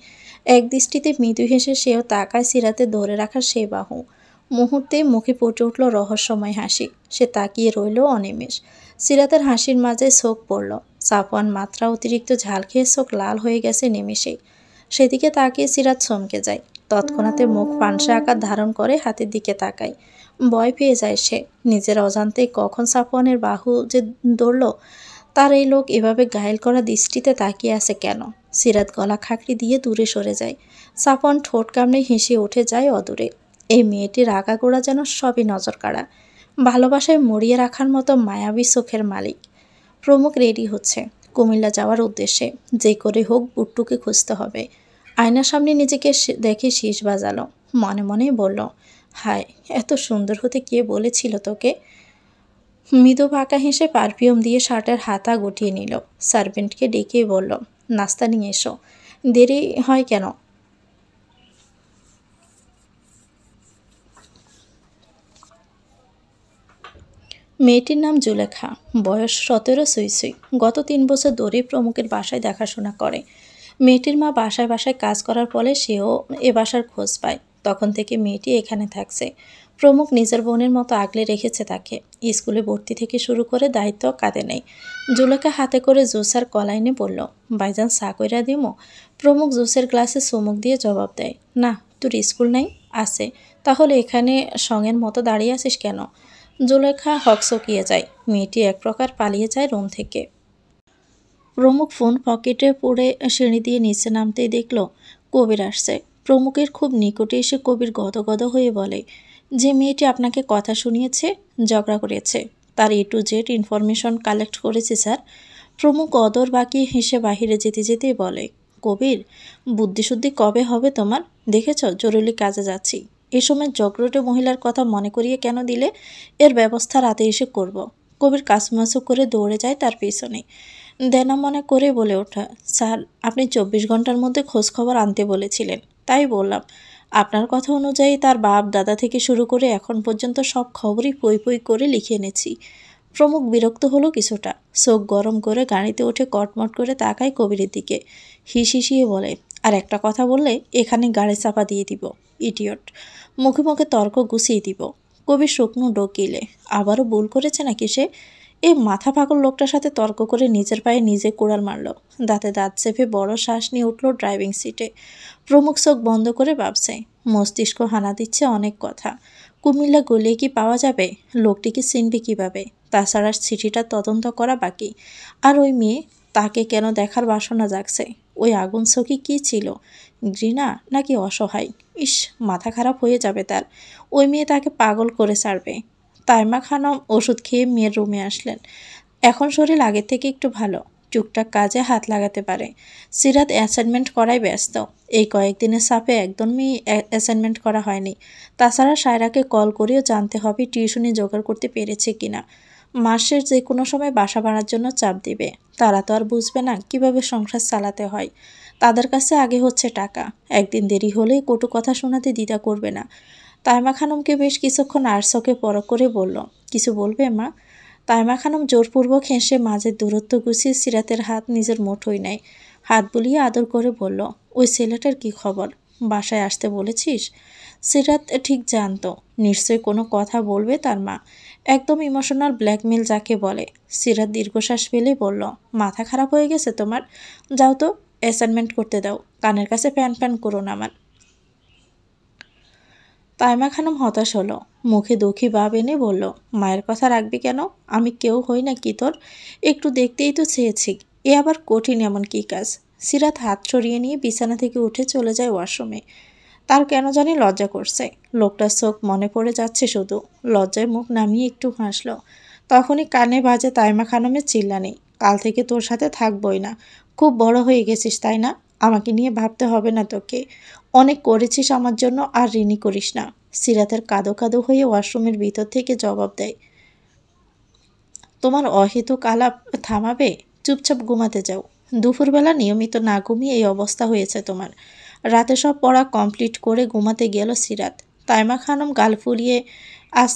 Speaker 1: এক দৃষ্টিতে মৃদু হেসে সেও তাকায় সিরাতে ধরে রাখা সেই বাহু। মুহূর্তে মুখে ফুটে উঠল রহস্যময় হাসি। সে তাকিয়ে রইল অনিমেষ। সিরাতের হাসির মাঝে চোখ পড়ল। সাফওয়ান মাত্রা অতিরিক্ত ঝাল খেয়ে চোখ লাল হয়ে গেছে নিমেষেই। সেদিকে তাকিয়ে সিরাত চমকে যায়। তৎক্ষণাতে মুখ পানসে আকার ধারণ করে হাতের দিকে তাকায়। ভয় পেয়ে যায় সে। নিজের অজান্তেই কখন সাফওয়ানের বাহু যে ধরল। তার এই লোক এভাবে ঘায়েল করা দৃষ্টিতে তাকিয়ে আছে কেন? সিরাত গলা খাকড়ি দিয়ে দূরে সরে যায়। সাফওয়ান ঠোঁট কামড়ে হেসে উঠে যায় অদূরে। এই মেয়েটির আগাগোড়া যেন সবই নজর কাড়া। ভালোবাসায় মরিয়ে রাখার মতো মায়াবী চোখের মালিক। প্রমুখ রেডি হচ্ছে কুমিল্লা যাওয়ার উদ্দেশ্যে। যে করে হোক বুট্টুকে খুঁজতে হবে। আয়নার সামনে নিজেকে দেখে শীষ বাজালো। মনে মনেই বলল, হায়, এত সুন্দর হতে কে বলেছিল তোকে? মৃদু পাকা হেসে পারফিউম দিয়ে শার্টের হাতা গুটিয়ে নিল। সার্ভেন্টকে ডেকেই বলল, নাস্তা নিয়ে এসো। দেরি হয় কেন? মেয়েটির নাম জুলেখা, বয়স 17 সুই সুই। গত 3 বছর ধরেই প্রমুখের বাসায় দেখাশোনা করে। মেয়েটির মা বাসায় বাসায় কাজ করার ফলে সেও এ বাসার খোঁজ পায়। তখন থেকে মেয়েটি এখানে থাকছে। প্রমুখ নিজের বোনের মতো আগলে রেখেছে তাকে। স্কুলে ভর্তি থেকে শুরু করে দায়িত্ব কাঁধে নেই। জুলেখা হাতে করে জুস আর কলা এনে বলল, ভাইজান চা কইরা দিমো? প্রমুখ জুসের গ্লাসে চুমুক দিয়ে জবাব দেয়, না, তোর স্কুল নাই? আছে। তাহলে এখানে সঙের মতো দাঁড়িয়ে আছিস কেন? জুলেখা হকচকিয়ে যায়। মেয়েটি এক প্রকার পালিয়ে যায় রুম থেকে। প্রমুখ ফোন পকেটে পুরে সিঁড়ি দিয়ে নিচে নামতেই দেখল কবির আসছে। প্রমুখের খুব নিকটে এসে কবির গদগদ হয়ে বলে, যে মেয়েটি আপনাকে কথা শুনিয়েছে, ঝগড়া করেছে, তার A to Z information collect করেছে স্যার। প্রমুখ অদর বাকি হেসে বাহিরে যেতে যেতেই বলে, কবির, বুদ্ধিশুদ্ধি কবে হবে তোমার? দেখেছ, জরুরি কাজে যাচ্ছি। এ সময় জগরটে মহিলার কথা মনে করিয়ে কেন দিলে? এর ব্যবস্থা রাতে এসে করব। কবির কাসুমাসু করে দৌড়ে যায় তার পিছনে। দেনা মনে করে বলে ওঠা, স্যার, আপনি 24 ঘন্টার মধ্যে খোঁজখবর আনতে বলেছিলেন, তাই বললাম। আপনার কথা অনুযায়ী তার বাপ দাদা থেকে শুরু করে এখন পর্যন্ত সব খবরই পই পই করে লিখে এনেছি। প্রমুখ বিরক্ত হলো কিছুটা। চোখ গরম করে গাড়িতে উঠে কটমট করে তাকায় কবিরের দিকে। হিসিয়ে বলে, আর একটা কথা বললে এখানে গাড়ি চাপা দিয়ে দিব, ইডিয়ট। মুখে মুখে তর্ক গুছিয়ে দিব। কবির শুকনো ডকিলে, আবারও ভুল করেছে নাকি সে? এই মাথা পাগল লোকটার সাথে তর্ক করে নিজের পায়ে নিজে কোড়াল মারল। দাঁতে দাঁত চেপে বড় শ্বাস নিয়ে উঠল ড্রাইভিং সিটে। প্রমুখ চোখ বন্ধ করে ভাবছে। মস্তিষ্ক হানা দিচ্ছে অনেক কথা। কুমিল্লা গলিয়ে কি পাওয়া যাবে? লোকটিকে চিনবে কিভাবে? তাছাড়া চিঠিটা তদন্ত করা বাকি। আর ওই মেয়ে, তাকে কেন দেখার বাসনা জাগছে? ওই আগুন চোখে কী ছিল? ঘৃণা নাকি অসহায়? ইস, মাথা খারাপ হয়ে যাবে তার। ওই মেয়ে তাকে পাগল করে ছাড়বে। তাইমা খানম ওষুধ খেয়ে মেয়ের রুমে আসলেন। এখন শরীর আগের থেকে একটু ভালো, টুকটাক কাজে হাত লাগাতে পারে। সিরাত অ্যাসাইনমেন্ট করায় ব্যস্ত। এই কয়েকদিনের চাপে একদমই অ্যাসাইনমেন্ট করা হয়নি। তাছাড়া সায়রাকে কল করেও জানতে হবে টিউশনি জোগাড় করতে পেরেছে কিনা। মাসের যে কোনো সময় বাসা ভাড়ার জন্য চাপ দিবে। তারা তো আর বুঝবে না কিভাবে সংসার চালাতে হয়। তাদের কাছে আগে হচ্ছে টাকা। একদিন দেরি হলেই কটু কথা শোনাতে দ্বিধা করবে না। তাইমা খানমকে বেশ কিছুক্ষণ আড়চোখে পরখ করে বলল, কিছু বলবে মা? তাইমা খানম জোরপূর্বক হেসে মাঝের দূরত্ব গুছিয়ে সিরাতের হাত নিজের মুঠোয় নেয়। হাত বুলিয়ে আদর করে বলল, ওই ছেলেটার কি খবর? বাসায় আসতে বলেছিস? সিরাত ঠিক জানতো নিশ্চয়ই কোনো কথা বলবে তার মা। একদম ইমোশনাল ব্ল্যাকমেল যাকে বলে। সিরাত দীর্ঘশ্বাস ফেলে বলল, মাথা খারাপ হয়ে গেছে তোমার? যাও তো, অ্যাসাইনমেন্ট করতে দাও। কানের কাছে প্যান প্যান করো না আমার। তাইমা খানম হতাশ হলো, মুখে দুঃখী ভাব এনে বলল, মায়ের কথা রাখবি কেন? আমি কেউ হই না কি তোর? একটু দেখতেই তো চেয়েছি। এ আবার কঠিন এমন কি কাজ? সিরাত হাত সরিয়ে নিয়ে বিছানা থেকে উঠে চলে যায় ওয়াশরুমে। তার কেন জানি লজ্জা করছে। লোকটার চোখ মনে পড়ে যাচ্ছে শুধু। লজ্জায় মুখ নামিয়ে একটু হাসল। তখনই কানে বাজে তাইমা খানমের চিল্লানি, কাল থেকে তোর সাথে থাকবই না। খুব বড় হয়ে গেছিস তাই না? আমাকে নিয়ে ভাবতে হবে না তোকে। অনেক করেছিস আমার জন্য, আর ঋণী করিস না। সিরাতের কাঁদো কাঁদো হয়ে ওয়াশরুমের ভিতর থেকে জবাব দেয়, তোমার অহেতুক আলাপ থামাবে? চুপচাপ ঘুমাতে যাও। দুপুরবেলা নিয়মিত না ঘুমিয়ে এই অবস্থা হয়েছে তোমার। রাতে সব পড়া কমপ্লিট করে ঘুমাতে গেল সিরাত। তাইমা খানম গাল ফুলিয়ে আজ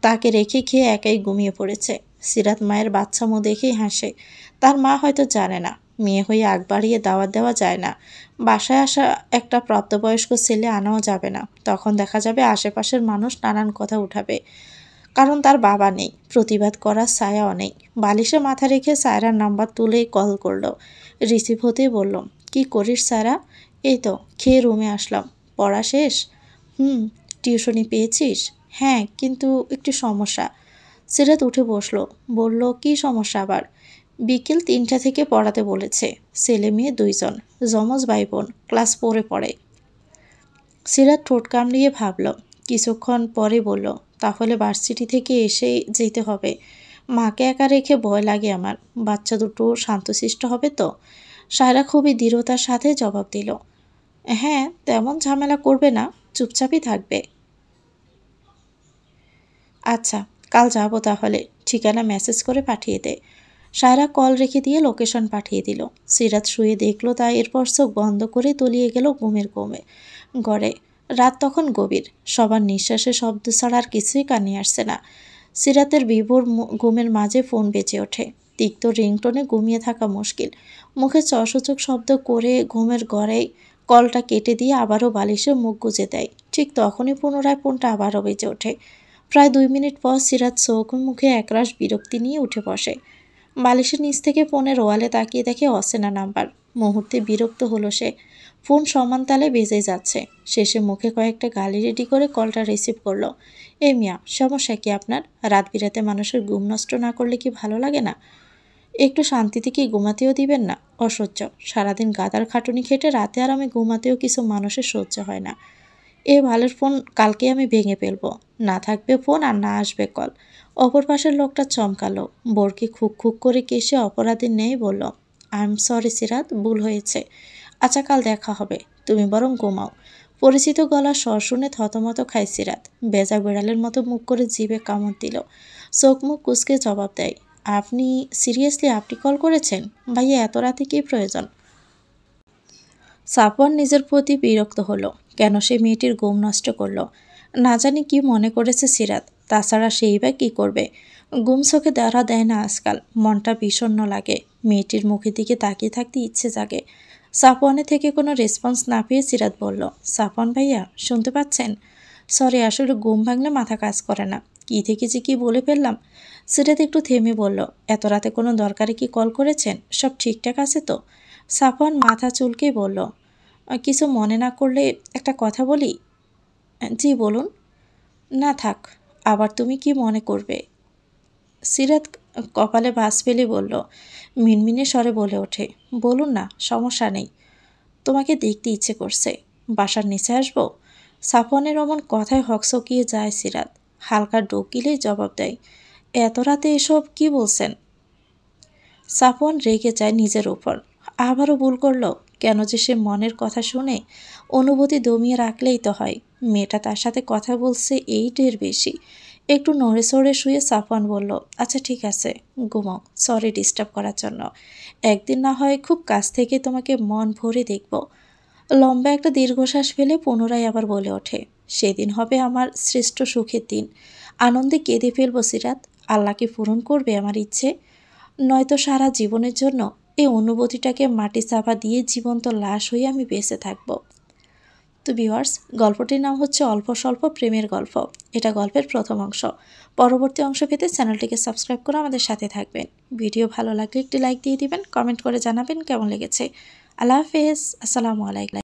Speaker 1: তাকে রেখে খেয়ে একাই ঘুমিয়ে পড়েছে। সিরাত মায়ের বাচ্চামো দেখেই হাসে। তার মা হয়তো জানে না, মেয়ে হয়ে আগ বাড়িয়ে দাওয়াত দেওয়া যায় না। বাসায় আসা একটা প্রাপ্তবয়স্ক ছেলে আনাও যাবে না। তখন দেখা যাবে আশেপাশের মানুষ নানান কথা উঠাবে। কারণ তার বাবা নেই, প্রতিবাদ করার ছায়াও নেই। বালিশে মাথা রেখে সায়রার নাম্বার তুলেই কল করলো। রিসিভ হতেই বলল, কি করিস সায়রা? এই তো খেয়ে রুমে আসলাম। পড়া শেষ? টিউশনি পেয়েছিস? হ্যাঁ, কিন্তু একটু সমস্যা। সিরাত উঠে বসলো, বলল, কি সমস্যা আবার? বিকেল 3টা থেকে পড়াতে বলেছে। ছেলে মেয়ে 2জন, যমজ ভাই বোন, ক্লাস 4-এ পড়ে। সিরাত ঠোঁট কামড়িয়ে ভাবল। কিছুক্ষণ পরে বলল, তাহলে ভার্সিটি থেকে এসেই যেতে হবে। মাকে একা রেখে ভয় লাগে আমার। বাচ্চা দুটো শান্তশিষ্ট হবে তো? সায়রা খুবই দৃঢ়তার সাথে জবাব দিল, হ্যাঁ, তেমন ঝামেলা করবে না, চুপচাপই থাকবে। আচ্ছা, কাল যাব তাহলে। ঠিকানা মেসেজ করে পাঠিয়ে দে। সায়রা কল রেখে দিয়ে লোকেশন পাঠিয়ে দিল। সিরাত শুয়ে দেখলো তা, এরপর চোখ বন্ধ করে তলিয়ে গেল ঘুমের গড়ে। রাত তখন গভীর। সবার নিঃশ্বাসের শব্দ ছাড়া আর কিছুই কানে আসছে না। সিরাতের বিভোর ঘুমের মাঝে ফোন বেজে ওঠে। তিক্ত রিংটোনে ঘুমিয়ে থাকা মুশকিল। মুখে চসূচক শব্দ করে ঘুমের গড়ে কলটা কেটে দিয়ে আবারও বালিশে মুখ গুজে দেয়। ঠিক তখনই পুনরায় ফোনটা আবারও বেজে ওঠে। প্রায় 2 মিনিট পর সিরাত চোখ মুখে একরাশ বিরক্তি নিয়ে উঠে বসে। বালিশের নিচ থেকে ফোনের ওয়ালে তাকিয়ে দেখে অচেনা নাম্বার। মুহূর্তে বিরক্ত হলো সে। ফোন সমান তালে বেজে যাচ্ছে। শেষে মুখে কয়েকটা গালি রেডি করে কলটা রিসিভ করলো। এই মিয়া, সমস্যা কি আপনার? রাত বিরাতে মানুষের ঘুম নষ্ট না করলে কি ভালো লাগে না? একটু শান্তিতে কি ঘুমাতেও দিবেন না? অসহ্য। সারাদিন গাদার খাটুনি খেটে রাতে আর আমি ঘুমাতেও কিছু মানুষের সহ্য হয় না। এ ভালের ফোন কালকে আমি ভেঙে ফেলবো। না থাকবে ফোন আর না আসবে কল। অপর পাশের লোকটা চমকালো। বোরকে খুক খুক করে কেসে অপরাধীর নেই বলল, আই এম সরি সিরাত, ভুল হয়েছে। আচ্ছা, কাল দেখা হবে। তুমি বরং ঘুমাও। পরিচিত গলার স্বর শুনে থতমত খায় সিরাত। বেজা বিড়ালের মতো মুখ করে জিভে কামড় দিল। চোখ মুখ কুচকে জবাব দেয়, আপনি সিরিয়াসলি আপনি কল করেছেন? ভাইয়া, এত রাতে কী প্রয়োজন? সাফওয়ান নিজের প্রতি বিরক্ত হলো। কেন সে মেয়েটির ঘুম নষ্ট করলো? না জানি কি মনে করেছে সিরাত। তাছাড়া সেই বা কী করবে? ঘুম চোখে ধরা দেয় না আজকাল। মনটা বিষণ্ণ লাগে। মেয়েটির মুখের দিকে তাকিয়ে থাকতে ইচ্ছে জাগে। সাফওয়ানের থেকে কোনো রেসপন্স না পেয়ে সিরাত বলল, সাফওয়ান ভাইয়া, শুনতে পাচ্ছেন? সরি, আসলে ঘুম ভাঙলে মাথা কাজ করে না। কী থেকে যে কী বলে ফেললাম। সিরাত একটু থেমে বলল, এত রাতে কোনো দরকারে কি কল করেছেন? সব ঠিকঠাক আছে তো? সাফওয়ান মাথা চুলকেই বলল, কিছু মনে না করলে একটা কথা বলি? জি বলুন। না থাক, আবার তুমি কি মনে করবে? সিরাত কপালে ভাঁজ ফেলে বলল, মিনমিনে স্বরে বলে ওঠে, বলুন না, সমস্যা নেই। তোমাকে দেখতে ইচ্ছে করছে। বাসার নিচে আসবো? সাফওয়ানের অমন কথায় হকচকিয়ে যায় সিরাত। হালকা ডোক গিলেই জবাব দেয়, এত রাতে এসব কি বলছেন? সাফওয়ান রেগে যায় নিজের উপর। আবারও ভুল করলো। কেন যে সে মনের কথা শুনে? অনুভূতি দমিয়ে রাখলেই তো হয়। মেয়েটা তার সাথে কথা বলছে, এই ঢের বেশি। একটু নড়ে সড়ে শুয়ে সাফওয়ান বলল, আচ্ছা ঠিক আছে, ঘুমাও। সরি ডিস্টার্ব করার জন্য। একদিন না হয় খুব কাছ থেকে তোমাকে মন ভরে দেখব। লম্বা একটা দীর্ঘশ্বাস ফেলে পুনরায় আবার বলে ওঠে, সেদিন হবে আমার শ্রেষ্ঠ সুখের দিন। আনন্দে কেঁদে ফেলবো সিরাত। আল্লাহকে পূরণ করবে আমার ইচ্ছে। নয়তো সারা জীবনের জন্য এই অনুভূতিটাকে মাটি চাপা দিয়ে জীবন্ত লাশ হয়ে আমি বেঁচে থাকব। তো ভিউয়ার্স, গল্পটির নাম হচ্ছে অল্প স্বল্প প্রেমের গল্প। এটা গল্পের প্রথম অংশ। পরবর্তী অংশ পেতে চ্যানেলটিকে সাবস্ক্রাইব করে আমাদের সাথে থাকবেন। ভিডিও ভালো লাগলে একটি লাইক দিয়ে দিবেন, কমেন্ট করে জানাবেন কেমন লেগেছে। আল্লাহ হাফেজ, আসসালামু আলাইকুম।